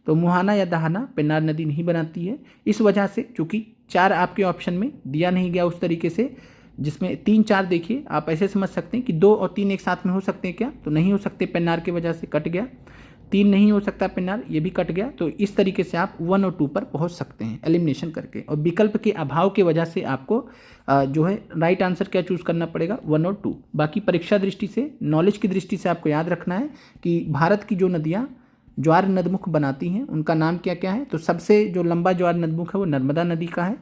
Speaker 1: तो मुहाना या दहाना पेन्नार नदी नहीं बनाती है। इस वजह से चूँकि 4 आपके ऑप्शन में दिया नहीं गया उस तरीके से, जिसमें 3, 4 देखिए आप ऐसे समझ सकते हैं कि 2 और 3 एक साथ में हो सकते हैं क्या? तो नहीं हो सकते, पेन्नार की वजह से कट गया। 3 नहीं हो सकता पेन्नार, ये भी कट गया। तो इस तरीके से आप 1 और 2 पर पहुंच सकते हैं एलिमिनेशन करके। और विकल्प के अभाव की वजह से आपको जो है राइट आंसर क्या चूज़ करना पड़ेगा, 1 और 2। बाकी परीक्षा दृष्टि से, नॉलेज की दृष्टि से आपको याद रखना है कि भारत की जो नदियाँ ज्वार नदमुख बनाती हैं उनका नाम क्या क्या है। तो सबसे जो लंबा ज्वार नदमुख है वो नर्मदा नदी का है।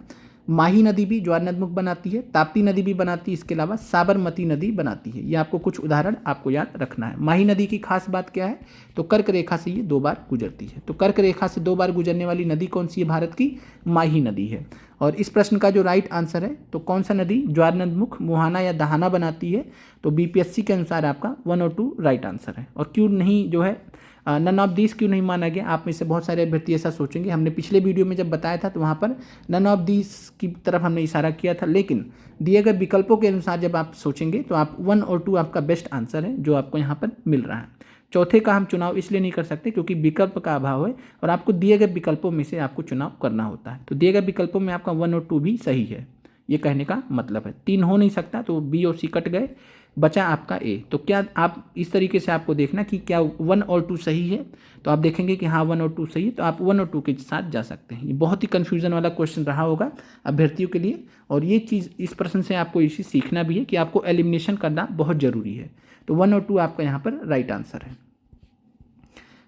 Speaker 1: माही नदी भी ज्वारनदमुख बनाती है, ताप्ती नदी भी बनाती है, इसके अलावा साबरमती नदी बनाती है। ये आपको कुछ उदाहरण आपको याद रखना है। माही नदी की खास बात क्या है, तो कर्क रेखा से ये 2 बार गुजरती है। तो कर्क रेखा से 2 बार गुजरने वाली नदी कौन सी है भारत की, माही नदी है। और इस प्रश्न का जो राइट आंसर है, तो कौन सा नदी ज्वारनदमुख, मुहाना या दहाना बनाती है, तो बीपीएससी के अनुसार आपका 1 और 2 राइट आंसर है। और क्यों नहीं जो है नन ऑफ दिस क्यों नहीं माना गया, आप में से बहुत सारे अभ्यर्थी ऐसा सोचेंगे। हमने पिछले वीडियो में जब बताया था तो वहाँ पर नन ऑफ दिस की तरफ हमने इशारा किया था, लेकिन दिए गए विकल्पों के अनुसार जब आप सोचेंगे तो आप 1 और 2 आपका बेस्ट आंसर है जो आपको यहाँ पर मिल रहा है। चौथे का हम चुनाव इसलिए नहीं कर सकते क्योंकि विकल्प का अभाव है और आपको दिए गए विकल्पों में से आपको चुनाव करना होता है। तो दिए गए विकल्पों में आपका 1 और 2 भी सही है, ये कहने का मतलब है। 3 हो नहीं सकता तो बी और सी कट गए, बचा आपका ए। तो क्या आप इस तरीके से आपको देखना कि क्या 1 और 2 सही है, तो आप देखेंगे कि हाँ 1 और 2 सही है, तो आप 1 और 2 के साथ जा सकते हैं। ये बहुत ही कन्फ्यूजन वाला क्वेश्चन रहा होगा अभ्यर्थियों के लिए, और ये चीज़ इस प्रश्न से आपको इसी सीखना भी है कि आपको एलिमिनेशन करना बहुत ज़रूरी है। तो 1 और 2 आपका यहाँ पर राइट आंसर है।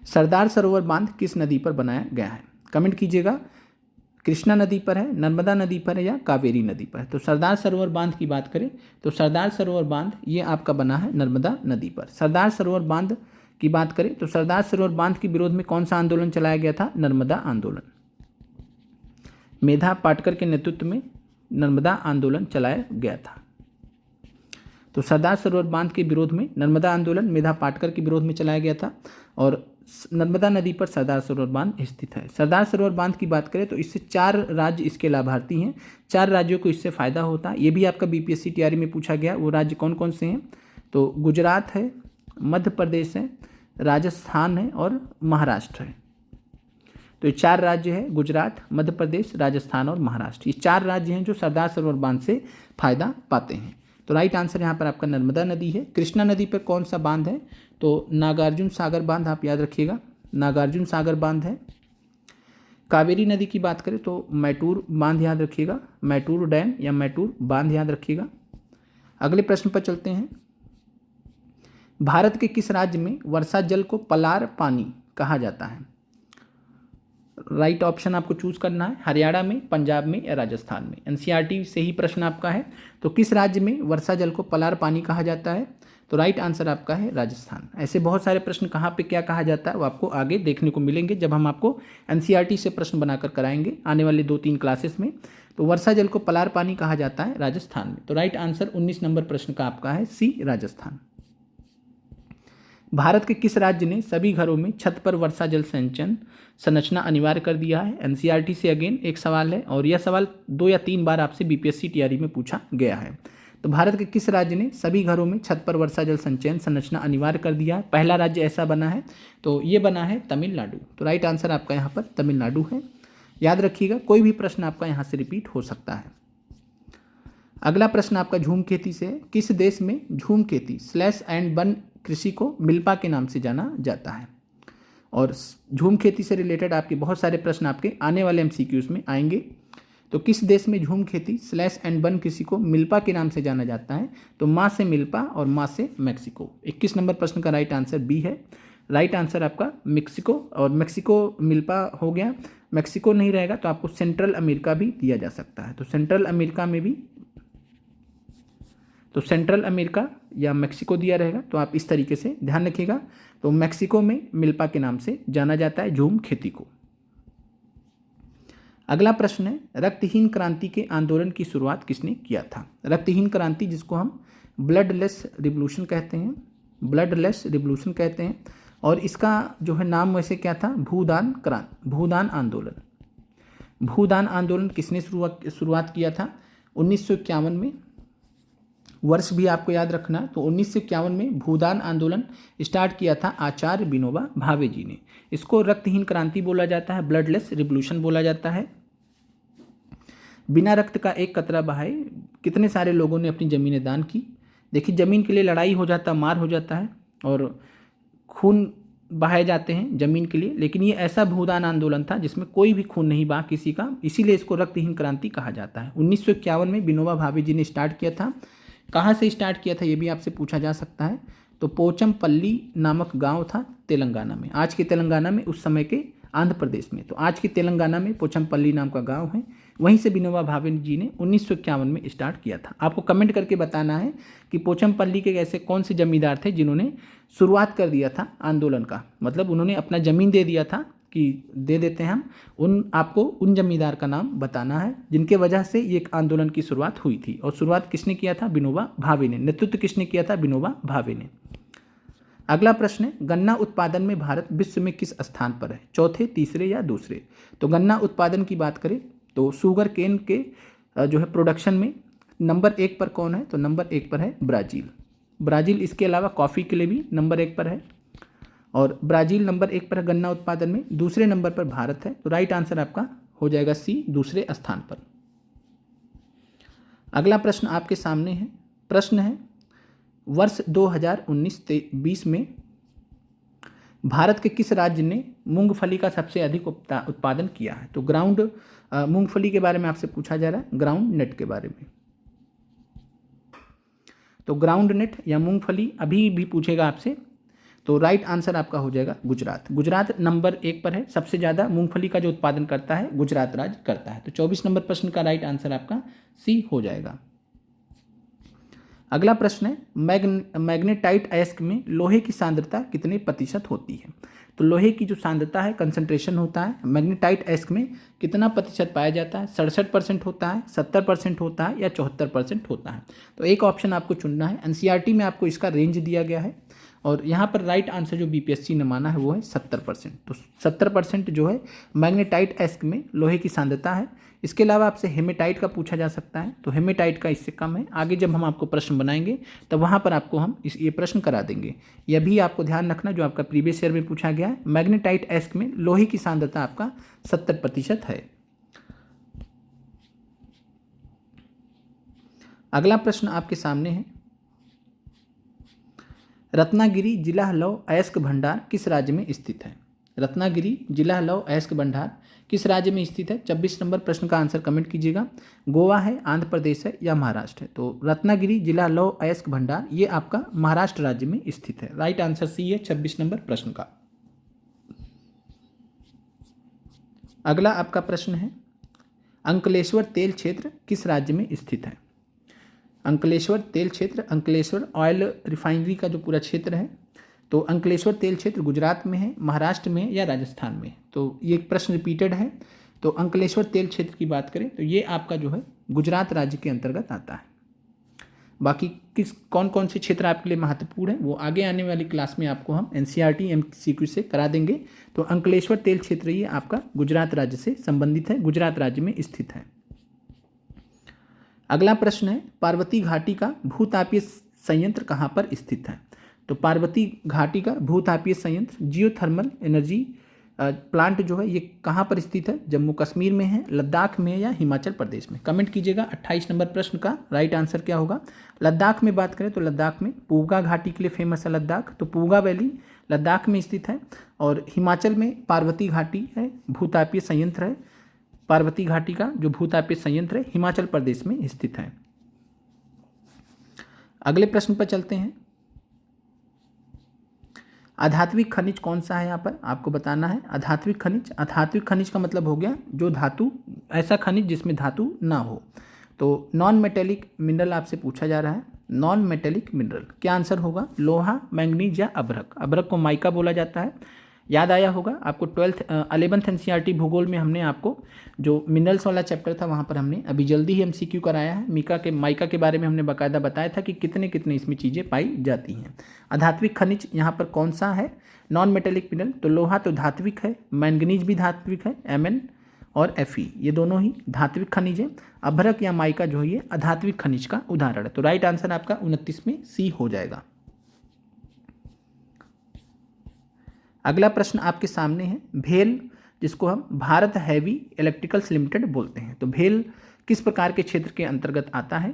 Speaker 1: सरदार सरोवर बांध किस नदी पर बनाया गया है, कमेंट कीजिएगा। कृष्णा नदी पर है, नर्मदा नदी पर है या कावेरी नदी पर है। तो सरदार सरोवर बांध की बात करें तो सरदार सरोवर बांध ये आपका बना है नर्मदा नदी पर। सरदार सरोवर बांध की बात करें तो सरदार सरोवर बांध के विरोध में कौन सा आंदोलन चलाया गया था, नर्मदा आंदोलन। मेधा पाटकर के नेतृत्व में नर्मदा आंदोलन चलाया गया था। तो सरदार सरोवर बांध के विरोध में नर्मदा आंदोलन मेधा पाटकर के विरोध में चलाया गया था और नर्मदा नदी पर सरदार सरोवर बांध स्थित है। सरदार सरोवर बांध की बात करें तो इससे 4 राज्य इसके लाभार्थी हैं, 4 राज्यों को इससे फ़ायदा होता है। ये भी आपका बीपीएससी टीआरई में पूछा गया, वो राज्य कौन कौन से हैं, तो गुजरात है, मध्य प्रदेश है, राजस्थान है और महाराष्ट्र है। तो ये 4 राज्य है, गुजरात, मध्य प्रदेश, राजस्थान और महाराष्ट्र। ये 4 राज्य हैं जो सरदार सरोवर बांध से फ़ायदा पाते हैं। तो राइट आंसर यहाँ पर आपका नर्मदा नदी है। कृष्णा नदी पर कौन सा बांध है, तो नागार्जुन सागर बांध, आप याद रखिएगा, नागार्जुन सागर बांध है। कावेरी नदी की बात करें तो मैटूर बांध याद रखिएगा, मैटूर डैम या मैटूर बांध याद रखिएगा। अगले प्रश्न पर चलते हैं। भारत के किस राज्य में वर्षा जल को पलार पानी कहा जाता है, राइट ऑप्शन आपको चूज करना है, हरियाणा में, पंजाब में या राजस्थान में। एनसीईआरटी से ही प्रश्न आपका है, तो किस राज्य में वर्षा जल को पलार पानी कहा जाता है, तो राइट आंसर आपका है राजस्थान। ऐसे बहुत सारे प्रश्न कहाँ पे क्या कहा जाता है वो आपको आगे देखने को मिलेंगे जब हम आपको एनसीईआरटी से प्रश्न बनाकर कराएंगे आने वाले 2-3 क्लासेस में। तो वर्षा जल को पलार पानी कहा जाता है राजस्थान में। तो राइट आंसर 19 नंबर प्रश्न का आपका है सी, राजस्थान। भारत के किस राज्य ने सभी घरों में छत पर वर्षा जल संचयन संरचना अनिवार्य कर दिया है, एनसीईआरटी से अगेन एक सवाल है और यह सवाल 2 या 3 बार आपसे बीपीएससी टीआरई में पूछा गया है। तो भारत के किस राज्य ने सभी घरों में छत पर वर्षा जल संचयन संरचना अनिवार्य कर दिया है, पहला राज्य ऐसा बना है तो ये बना है तमिलनाडु। तो राइट आंसर आपका यहाँ पर तमिलनाडु है। याद रखिएगा, कोई भी प्रश्न आपका यहाँ से रिपीट हो सकता है। अगला प्रश्न आपका झूम खेती से है। किस देश में झूम खेती स्लैश एंड बर्न कृषि को मिल्पा के नाम से जाना जाता है, और झूम खेती से रिलेटेड आपके बहुत सारे प्रश्न आपके आने वाले एमसीक्यूज में आएंगे। तो किस देश में झूम खेती स्लैश एंड बर्न कृषि को मिल्पा के नाम से जाना जाता है, तो माँ से मिल्पा और माँ से मैक्सिको। 21 नंबर प्रश्न का राइट आंसर बी है। राइट आंसर आपका मेक्सिको, और मेक्सिको मिल्पा हो गया, मैक्सिको नहीं रहेगा तो आपको सेंट्रल अमेरिका भी दिया जा सकता है। तो सेंट्रल अमेरिका में भी, तो सेंट्रल अमेरिका या मैक्सिको दिया रहेगा, तो आप इस तरीके से ध्यान रखिएगा। तो मैक्सिको में मिल्पा के नाम से जाना जाता है झूम खेती को। अगला प्रश्न है, रक्तहीन क्रांति के आंदोलन की शुरुआत किसने किया था। रक्तहीन क्रांति जिसको हम ब्लडलेस रिवोल्यूशन कहते हैं, ब्लडलेस रिवोल्यूशन कहते हैं, और इसका जो है नाम वैसे क्या था, भूदान आंदोलन। भूदान आंदोलन किसने शुरुआत किया था, 1951 में। वर्ष भी आपको याद रखना है। तो 1951 में भूदान आंदोलन स्टार्ट किया था आचार्य विनोबा भावे जी ने। इसको रक्तहीन क्रांति बोला जाता है, ब्लडलेस रिवोल्यूशन बोला जाता है। बिना रक्त का एक कतरा बहाए कितने सारे लोगों ने अपनी ज़मीनें दान की। देखिए, ज़मीन के लिए लड़ाई हो जाता, मार हो जाता है और खून बहाए जाते हैं ज़मीन के लिए, लेकिन ये ऐसा भूदान आंदोलन था जिसमें कोई भी खून नहीं बहा किसी का, इसीलिए इसको रक्तहीन क्रांति कहा जाता है। 1951 में विनोबा भावे जी ने स्टार्ट किया था। कहाँ से स्टार्ट किया था ये भी आपसे पूछा जा सकता है। तो पोचमपल्ली नामक गांव था तेलंगाना में, आज के तेलंगाना में, उस समय के आंध्र प्रदेश में। तो आज के तेलंगाना में पोचमपल्ली नाम का गांव है, वहीं से विनोबा भावे जी ने 1951 में स्टार्ट किया था। आपको कमेंट करके बताना है कि पोचमपल्ली के ऐसे कौन से जमींदार थे जिन्होंने शुरुआत कर दिया था आंदोलन का, मतलब उन्होंने अपना ज़मीन दे दिया था कि दे देते हैं हम, आपको उन जमींदार का नाम बताना है जिनके वजह से ये एक आंदोलन की शुरुआत हुई थी। और शुरुआत किसने किया था? विनोबा भावे ने। नेतृत्व किसने किया था? विनोबा भावे ने। अगला प्रश्न है, गन्ना उत्पादन में भारत विश्व में किस स्थान पर है? चौथे, तीसरे या दूसरे? तो गन्ना उत्पादन की बात करें तो शुगर केन के जो है प्रोडक्शन में नंबर 1 पर कौन है? तो नंबर 1 पर है ब्राज़ील। ब्राज़ील इसके अलावा कॉफ़ी के लिए भी नंबर 1 पर है, और ब्राज़ील नंबर 1 पर है गन्ना उत्पादन में। दूसरे नंबर पर भारत है। तो राइट आंसर आपका हो जाएगा सी, दूसरे स्थान पर। अगला प्रश्न आपके सामने है। प्रश्न है, वर्ष 2019-20 में भारत के किस राज्य ने मूंगफली का सबसे अधिक उत्पादन किया है? तो ग्राउंड मूंगफली के बारे में आपसे पूछा जा रहा है, ग्राउंड नेट के बारे में। तो ग्राउंड नेट या मूंगफली अभी भी पूछेगा आपसे, तो राइट आंसर आपका हो जाएगा गुजरात। गुजरात नंबर 1 पर है, सबसे ज़्यादा मूंगफली का जो उत्पादन करता है गुजरात राज्य करता है। तो 24 नंबर प्रश्न का राइट आंसर आपका सी हो जाएगा। अगला प्रश्न है, मैग्नेटाइट अयस्क में लोहे की सांद्रता कितने प्रतिशत होती है? तो लोहे की जो सांद्रता है, कंसंट्रेशन होता है, मैग्नेटाइट अयस्क में कितना प्रतिशत पाया जाता है? 67% होता है, 70% होता है या 74% होता है? तो एक ऑप्शन आपको चुनना है। एनसीईआरटी में आपको इसका रेंज दिया गया है, और यहाँ पर राइट आंसर जो बीपीएससी ने माना है वो है 70%। तो 70% जो है मैग्नेटाइट अयस्क में लोहे की सांद्रता है। इसके अलावा आपसे हेमेटाइट का पूछा जा सकता है, तो हेमेटाइट का इससे कम है। आगे जब हम आपको प्रश्न बनाएंगे तब वहाँ पर आपको हम ये प्रश्न करा देंगे। यह भी आपको ध्यान रखना जो आपका प्रीवियस ईयर में पूछा गया है, मैग्नेटाइट अयस्क में लोहे की सांद्रता आपका 70% है। अगला प्रश्न आपके सामने है, रत्नागिरी जिला लौह अयस्क भंडार किस राज्य में स्थित है? रत्नागिरी जिला लौह अयस्क भंडार किस राज्य में स्थित है? 26 नंबर प्रश्न का आंसर कमेंट कीजिएगा। गोवा है, आंध्र प्रदेश है या महाराष्ट्र है? तो रत्नागिरी जिला लौह अयस्क भंडार ये आपका महाराष्ट्र राज्य में स्थित है। राइट आंसर सी है 26 नंबर प्रश्न का। अगला आपका प्रश्न है, अंकलेश्वर तेल क्षेत्र किस राज्य में स्थित है? अंकलेश्वर तेल क्षेत्र, अंकलेश्वर ऑयल रिफाइनरी का जो पूरा क्षेत्र है, तो अंकलेश्वर तेल क्षेत्र गुजरात में है, महाराष्ट्र में या राजस्थान में? तो ये एक प्रश्न रिपीटेड है। तो अंकलेश्वर तेल क्षेत्र की बात करें तो ये आपका जो है गुजरात राज्य के अंतर्गत आता है। बाकी कौन कौन से क्षेत्र आपके लिए महत्वपूर्ण है वो आगे आने वाली क्लास में आपको हम एनसीईआरटी एमसीक्यू से करा देंगे। तो अंकलेश्वर तेल क्षेत्र ये आपका गुजरात राज्य से संबंधित है, गुजरात राज्य में स्थित है। अगला प्रश्न है, पार्वती घाटी का भूतापीय संयंत्र कहाँ पर स्थित है? तो पार्वती घाटी का भूतापीय संयंत्र जियोथर्मल एनर्जी प्लांट जो है ये कहाँ पर स्थित है? जम्मू कश्मीर में है, लद्दाख में या हिमाचल प्रदेश में? कमेंट कीजिएगा। 28 नंबर प्रश्न का राइट आंसर क्या होगा? लद्दाख में बात करें तो लद्दाख में पूगा घाटी के लिए फेमस है लद्दाख, तो पूगा वैली लद्दाख में स्थित है। और हिमाचल में पार्वती घाटी है, भूतापीय संयंत्र है। पार्वती घाटी का जो भूतापीय संयंत्र है हिमाचल प्रदेश में स्थित है। अगले प्रश्न पर चलते हैं, आधात्विक खनिज कौन सा है? यहाँ पर आपको बताना है आधात्विक खनिज। आधात्विक खनिज का मतलब हो गया जो धातु, ऐसा खनिज जिसमें धातु ना हो। तो नॉन मेटेलिक मिनरल आपसे पूछा जा रहा है, नॉन मेटेलिक मिनरल क्या आंसर होगा? लोहा, मैंगनीज या अभ्रक? अभ्रक को माइका बोला जाता है। याद आया होगा आपको 11th एनसीईआरटी भूगोल में हमने आपको जो मिनरल्स वाला चैप्टर था वहाँ पर हमने अभी जल्दी ही एमसीक्यू कराया है। माइका के बारे में हमने बाकायदा बताया था कि कितने कितने इसमें चीज़ें पाई जाती हैं। अधात्विक खनिज यहाँ पर कौन सा है? Non metallic mineral. तो लोहा तो धात्विक है, मैंगनीज भी धात्विक है, Mn और Fe ये दोनों ही धात्विक खनिज है। अभ्रक या माइका जो है ये अधात्विक खनिज का उदाहरण है। तो राइट आंसर आपका 29 में सी हो जाएगा। अगला प्रश्न आपके सामने है, भेल जिसको हम भारत हैवी इलेक्ट्रिकल्स लिमिटेड बोलते हैं, तो भेल किस प्रकार के क्षेत्र के अंतर्गत आता है?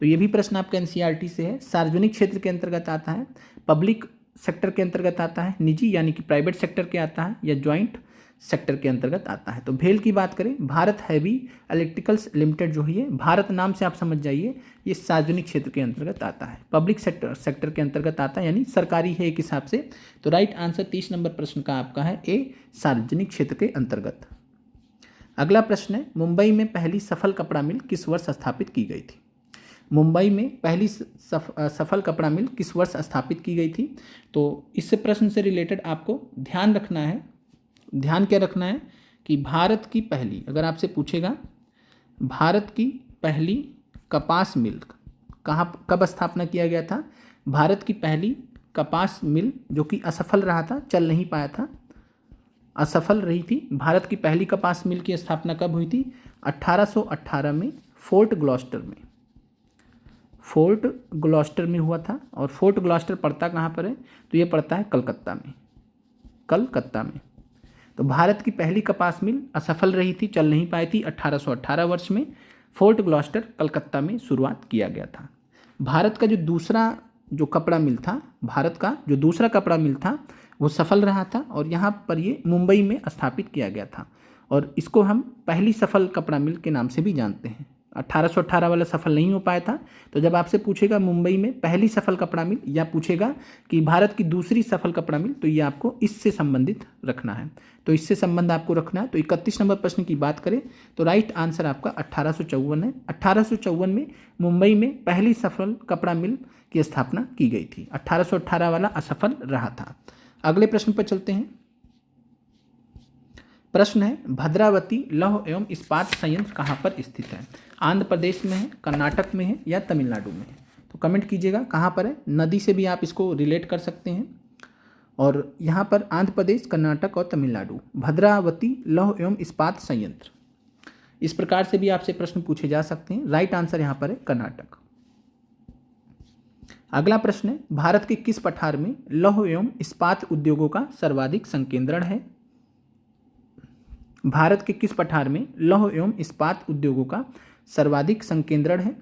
Speaker 1: तो ये भी प्रश्न आपका एनसीईआरटी से है। सार्वजनिक क्षेत्र के अंतर्गत आता है, पब्लिक सेक्टर के अंतर्गत आता है, निजी यानी कि प्राइवेट सेक्टर के आता है, या ज्वाइंट सेक्टर के अंतर्गत आता है? तो भेल की बात करें, भारत हैवी इलेक्ट्रिकल्स लिमिटेड जो है, भारत नाम से आप समझ जाइए ये सार्वजनिक क्षेत्र के अंतर्गत आता है, पब्लिक सेक्टर के अंतर्गत आता है, यानी सरकारी है एक हिसाब से। तो राइट आंसर 30 नंबर प्रश्न का आपका है ए, सार्वजनिक क्षेत्र के अंतर्गत। अगला प्रश्न है, मुंबई में पहली सफल कपड़ा मिल किस वर्ष स्थापित की गई थी? मुंबई में पहली सफल कपड़ा मिल किस वर्ष स्थापित की गई थी? तो इस प्रश्न से रिलेटेड आपको ध्यान रखना है, ध्यान क्या रखना है कि भारत की पहली, अगर आपसे पूछेगा भारत की पहली कपास मिल कहाँ कब स्थापना किया गया था? भारत की पहली कपास मिल जो कि असफल रहा था, चल नहीं पाया था, असफल रही थी, भारत की पहली कपास मिल की स्थापना कब हुई थी? 1818 में फोर्ट ग्लॉस्टर में, फोर्ट ग्लॉस्टर में हुआ था। और फोर्ट ग्लॉस्टर पड़ता कहाँ पर है? तो ये पड़ता है कलकत्ता में, कलकत्ता में। तो भारत की पहली कपास मिल असफल रही थी, चल नहीं पाई थी, 1818 वर्ष में फोर्ट ग्लॉस्टर कलकत्ता में शुरुआत किया गया था। भारत का जो दूसरा जो कपड़ा मिल था, भारत का जो दूसरा कपड़ा मिल था वो सफल रहा था और यहाँ पर ये मुंबई में स्थापित किया गया था और इसको हम पहली सफल कपड़ा मिल के नाम से भी जानते हैं। 1818 वाला सफल नहीं हो पाया था, तो जब आपसे पूछेगा मुंबई में पहली सफल कपड़ा मिल या पूछेगा कि भारत की दूसरी सफल कपड़ा मिल, तो ये आपको इससे संबंधित रखना है। तो इससे संबंध आपको रखना है। तो 31 नंबर प्रश्न की बात करें तो राइट आंसर आपका 1854 है। 1854 में मुंबई में पहली सफल कपड़ा मिल की स्थापना की गई थी। 1818 वाला असफल रहा था। अगले प्रश्न पर चलते हैं। प्रश्न है, भद्रावती लौह एवं इस्पात संयंत्र कहाँ पर स्थित है? आंध्र प्रदेश में है, कर्नाटक में है या तमिलनाडु में है? तो कमेंट कीजिएगा कहाँ पर है। नदी से भी आप इसको रिलेट कर सकते हैं। और यहाँ पर आंध्र प्रदेश, कर्नाटक और तमिलनाडु, भद्रावती लौह एवं इस्पात संयंत्र, इस प्रकार से भी आपसे प्रश्न पूछे जा सकते हैं। राइट आंसर यहाँ पर है कर्नाटक। अगला प्रश्न है, भारत के किस पठार में लौह एवं इस्पात उद्योगों का सर्वाधिक संकेंद्रण है? भारत के किस पठार में लौह एवं इस्पात उद्योगों का सर्वाधिक संकेंद्रण है?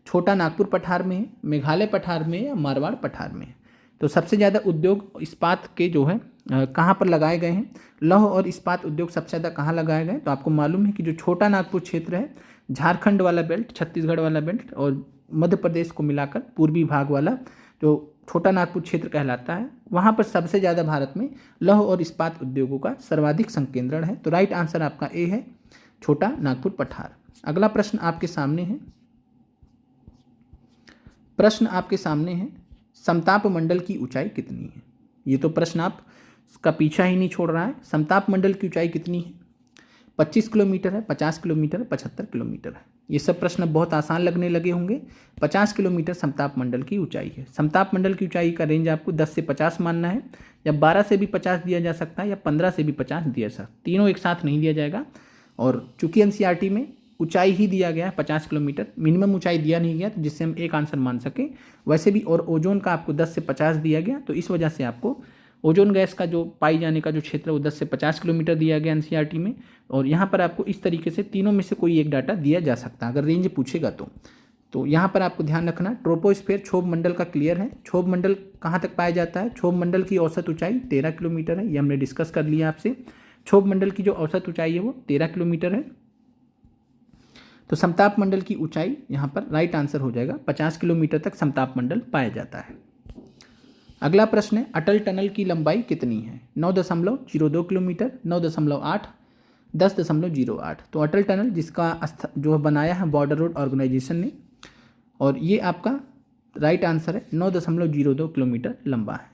Speaker 1: छोटा नागपुर पठार में है, मेघालय पठार में या मारवाड़ पठार में है? तो सबसे ज़्यादा उद्योग इस्पात के जो है कहाँ पर लगाए गए हैं? लौह और इस्पात उद्योग सबसे ज़्यादा कहाँ लगाए गए? तो आपको मालूम है कि जो छोटा नागपुर क्षेत्र है, झारखंड वाला बेल्ट, छत्तीसगढ़ वाला बेल्ट और मध्य प्रदेश को मिलाकर पूर्वी भाग वाला जो छोटा नागपुर क्षेत्र कहलाता है, वहाँ पर सबसे ज़्यादा भारत में लौह और इस्पात उद्योगों का सर्वाधिक संकेंद्रण है। तो राइट आंसर आपका ए है, छोटा नागपुर पठार। अगला प्रश्न आपके सामने है। प्रश्न आपके सामने है, समताप मंडल की ऊंचाई कितनी है? ये तो प्रश्न आपका पीछा ही नहीं छोड़ रहा है। समताप मंडल की ऊंचाई कितनी है? 25 किलोमीटर है, 50 किलोमीटर है, 75 किलोमीटर है? ये सब प्रश्न बहुत आसान लगने लगे होंगे। 50 किलोमीटर समताप मंडल की ऊंचाई है। समताप मंडल की ऊंचाई का रेंज आपको 10 से 50 मानना है, या 12 से भी 50 दिया जा सकता है, या 15 से भी 50 दिया जा सकता है। तीनों एक साथ नहीं दिया जाएगा। और चूंकि एनसीईआरटी में ऊंचाई ही दिया गया है 50 किलोमीटर, मिनिमम ऊंचाई दिया नहीं गया, तो जिससे हम एक आंसर मान सके। वैसे भी और ओजोन का आपको 10 से 50 दिया गया, तो इस वजह से आपको ओजोन गैस का जो पाई जाने का जो क्षेत्र है वो 10 से 50 किलोमीटर दिया गया एनसीईआरटी में। और यहाँ पर आपको इस तरीके से तीनों में से कोई एक डाटा दिया जा सकता है अगर रेंज पूछेगा तो यहाँ पर आपको ध्यान रखना, ट्रोपोस्फेयर क्षोभ मंडल का क्लियर है। क्षोभ मंडल कहाँ तक पाया जाता है? क्षोभ मंडल की औसत ऊंचाई 13 किलोमीटर है, ये हमने डिस्कस कर लिया आपसे। क्षोभ मंडल की जो औसत ऊंचाई है वो 13 किलोमीटर है। तो समताप मंडल की ऊंचाई यहाँ पर राइट आंसर हो जाएगा, 50 किलोमीटर तक समताप मंडल पाया जाता है। अगला प्रश्न है, अटल टनल की लंबाई कितनी है? 9.02 किलोमीटर, 9.8, 10.08। तो अटल टनल जिसका जो बनाया है बॉर्डर रोड ऑर्गेनाइजेशन ने, और ये आपका राइट आंसर है, 9.02 किलोमीटर लंबा है।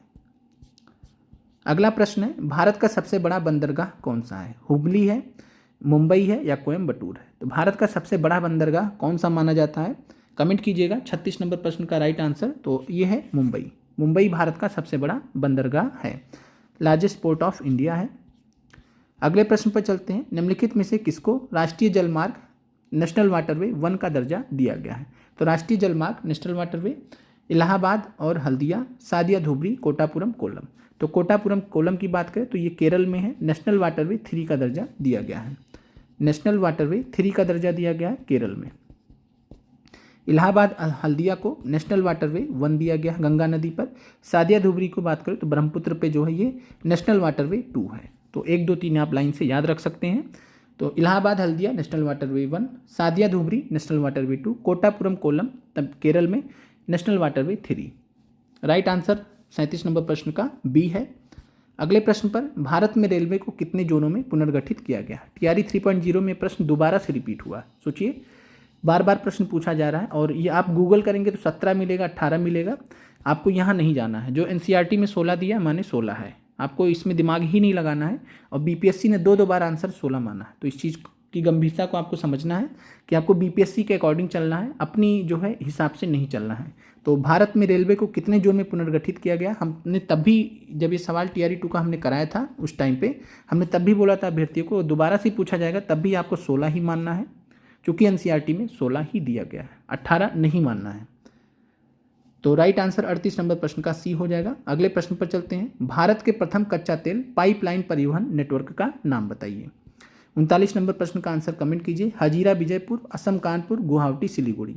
Speaker 1: अगला प्रश्न है, भारत का सबसे बड़ा बंदरगाह कौन सा है? हुबली है, मुंबई है या कोयम्बटूर है? तो भारत का सबसे बड़ा बंदरगाह कौन सा माना जाता है? कमेंट कीजिएगा। 36 नंबर प्रश्न का राइट आंसर तो ये है मुंबई। मुंबई भारत का सबसे बड़ा बंदरगाह है, लार्जेस्ट पोर्ट ऑफ इंडिया है। अगले प्रश्न पर चलते हैं, निम्नलिखित में से किसको राष्ट्रीय जलमार्ग नेशनल वाटरवे 1 का दर्जा दिया गया है? तो राष्ट्रीय जलमार्ग नेशनल वाटरवे इलाहाबाद और हल्दिया, सादिया धुबरी, कोटापुरम, कोल्लम। तो कोटापुरम कोल्लम की बात करें तो ये केरल में है, नेशनल वाटरवे 3 का दर्जा दिया गया है। नेशनल वाटरवे 3 का दर्जा दिया गया है केरल में। इलाहाबाद हल्दिया को नेशनल वाटरवे 1 दिया गया है गंगा नदी पर। सादिया धुबरी को बात करें तो ब्रह्मपुत्र पे जो है ये नेशनल वाटरवे 2 है। तो 1, 2, 3 आप लाइन से याद रख सकते हैं। तो Allahabad Haldia national waterway 1, Sadiya Dhubri national waterway 2, Kottapuram Kollam तब केरल में national waterway 3। Right answer 37 number प्रश्न का बी है। अगले प्रश्न पर, भारत में रेलवे को कितने जोनों में पुनर्गठित किया गया? टीआरई 3.0 में प्रश्न दोबारा से रिपीट हुआ। सोचिए, बार बार प्रश्न पूछा जा रहा है और ये आप गूगल करेंगे तो 17 मिलेगा, 18 मिलेगा। आपको यहाँ नहीं जाना है। जो एनसीईआरटी में 16 दिया माने 16 है, आपको इसमें दिमाग ही नहीं लगाना है। और बीपीएससी ने दो बार आंसर 16 माना है। तो इस चीज़ की गंभीरता को आपको समझना है कि आपको बीपीएससी के अकॉर्डिंग चलना है, अपनी जो है हिसाब से नहीं चलना है। तो भारत में रेलवे को कितने जोन में पुनर्गठित किया गया? हमने तब भी, जब ये सवाल टीआरई 2 का हमने कराया था उस टाइम पे, हमने तब भी बोला था अभ्यर्थियों को दोबारा से पूछा जाएगा तब भी आपको 16 ही मानना है, क्योंकि एनसीईआरटी में 16 ही दिया गया है, 18 नहीं मानना है। तो राइट आंसर 38 नंबर प्रश्न का सी हो जाएगा। अगले प्रश्न पर चलते हैं। भारत के प्रथम कच्चा तेल पाइपलाइन परिवहन नेटवर्क का नाम बताइए। 39 नंबर प्रश्न का आंसर कमेंट कीजिए। हजीरा विजयपुर, असम कानपुर, गुवाहाटी सिलीगुड़ी।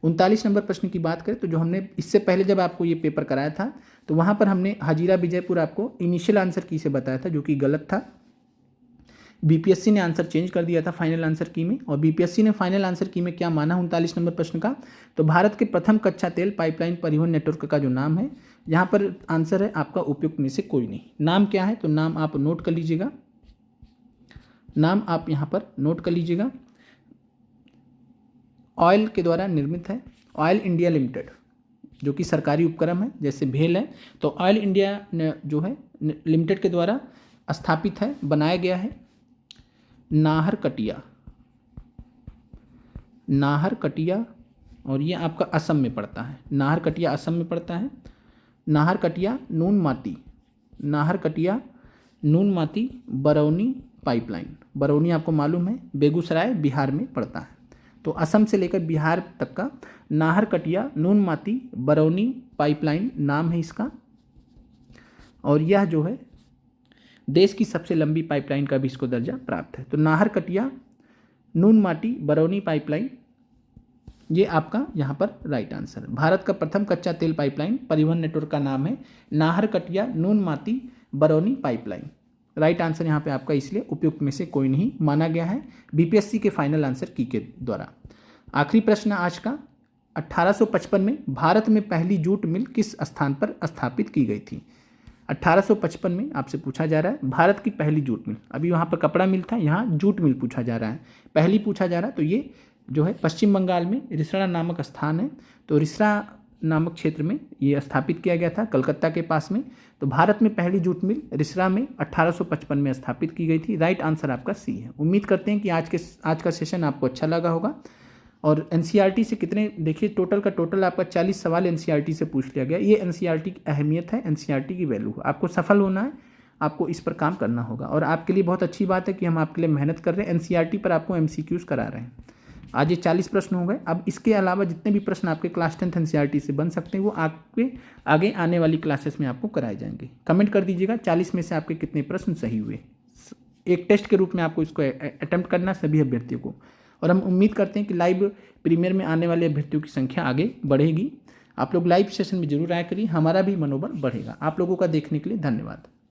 Speaker 1: 39 नंबर प्रश्न की बात करें तो जो हमने इससे पहले जब आपको ये पेपर कराया था तो वहाँ पर हमने हजीरा विजयपुर आपको इनिशियल आंसर की से बताया था, जो कि गलत था। बीपीएससी ने आंसर चेंज कर दिया था फाइनल आंसर की में। और बीपीएससी ने फाइनल आंसर की में क्या माना 39 नंबर प्रश्न का? तो भारत के प्रथम कच्चा तेल पाइपलाइन परिवहन नेटवर्क का जो नाम है, यहाँ पर आंसर है आपका उपयुक्त में से कोई नहीं। नाम क्या है? तो नाम आप नोट कर लीजिएगा, नाम आप यहाँ पर नोट कर लीजिएगा। ऑयल के द्वारा निर्मित है, ऑयल इंडिया लिमिटेड, जो कि सरकारी उपक्रम है, जैसे भेल है। तो ऑयल इंडिया जो है लिमिटेड के द्वारा स्थापित है, बनाया गया है। नाहरकटिया, नाहरकटिया, और ये आपका असम में पड़ता है। नाहरकटिया असम में पड़ता है। नाहरकटिया नूनमाती, नाहरकटिया नूनमाती बरौनी पाइपलाइन, बरौनी आपको मालूम है बेगूसराय बिहार में पड़ता है। तो असम से लेकर बिहार तक का नाहरकटिया नूनमाती बरौनी पाइपलाइन नाम है इसका। और यह जो है देश की सबसे लंबी पाइपलाइन का भी इसको दर्जा प्राप्त है। तो नाहरकटिया नूनमाटी बरौनी पाइपलाइन, ये आपका यहाँ पर राइट आंसर है। भारत का प्रथम कच्चा तेल पाइपलाइन परिवहन नेटवर्क का नाम है Naharkatiya Noonmati Barauni pipeline. Right answer यहाँ पे आपका इसलिए उपयुक्त में से कोई नहीं माना गया है बीपीएससी के फाइनल आंसर की के द्वारा। आखिरी प्रश्न आज का, 1855 में भारत में पहली जूट मिल किस स्थान पर स्थापित की गई थी? 1855 में आपसे पूछा जा रहा है भारत की पहली जूट मिल। अभी वहाँ पर कपड़ा मिल था, यहाँ जूट मिल पूछा जा रहा है, पहली पूछा जा रहा है। तो ये जो है पश्चिम बंगाल में रिसड़ा नामक स्थान है। तो रिसड़ा नामक क्षेत्र में ये स्थापित किया गया था, कलकत्ता के पास में। तो भारत में पहली जूट मिल रिसड़ा में 1855 में स्थापित की गई थी। राइट आंसर आपका सी है। उम्मीद करते हैं कि आज का सेशन आपको अच्छा लगा होगा। और एनसीईआरटी से कितने, देखिए टोटल का टोटल आपका 40 सवाल एनसीईआरटी से पूछ लिया गया। ये एनसीईआरटी की अहमियत है, एनसीईआरटी की वैल्यू है। आपको सफल होना है, आपको इस पर काम करना होगा। और आपके लिए बहुत अच्छी बात है कि हम आपके लिए मेहनत कर रहे हैं, एनसीईआरटी पर आपको एमसीक्यूज करा रहे हैं। आज ये 40 प्रश्न हो गए। अब इसके अलावा जितने भी प्रश्न आपके क्लास 10th एनसीईआरटी से बन सकते हैं वो आपके आगे आने वाली क्लासेस में आपको कराए जाएंगे। कमेंट कर दीजिएगा 40 में से आपके कितने प्रश्न सही हुए। एक टेस्ट के रूप में आपको इसको अटेम्प्ट करना सभी अभ्यर्थियों को। और हम उम्मीद करते हैं कि लाइव प्रीमियर में आने वाले अभ्यर्थियों की संख्या आगे बढ़ेगी। आप लोग लाइव सेशन में जरूर आया करिए, हमारा भी मनोबल बढ़ेगा। आप लोगों का देखने के लिए धन्यवाद।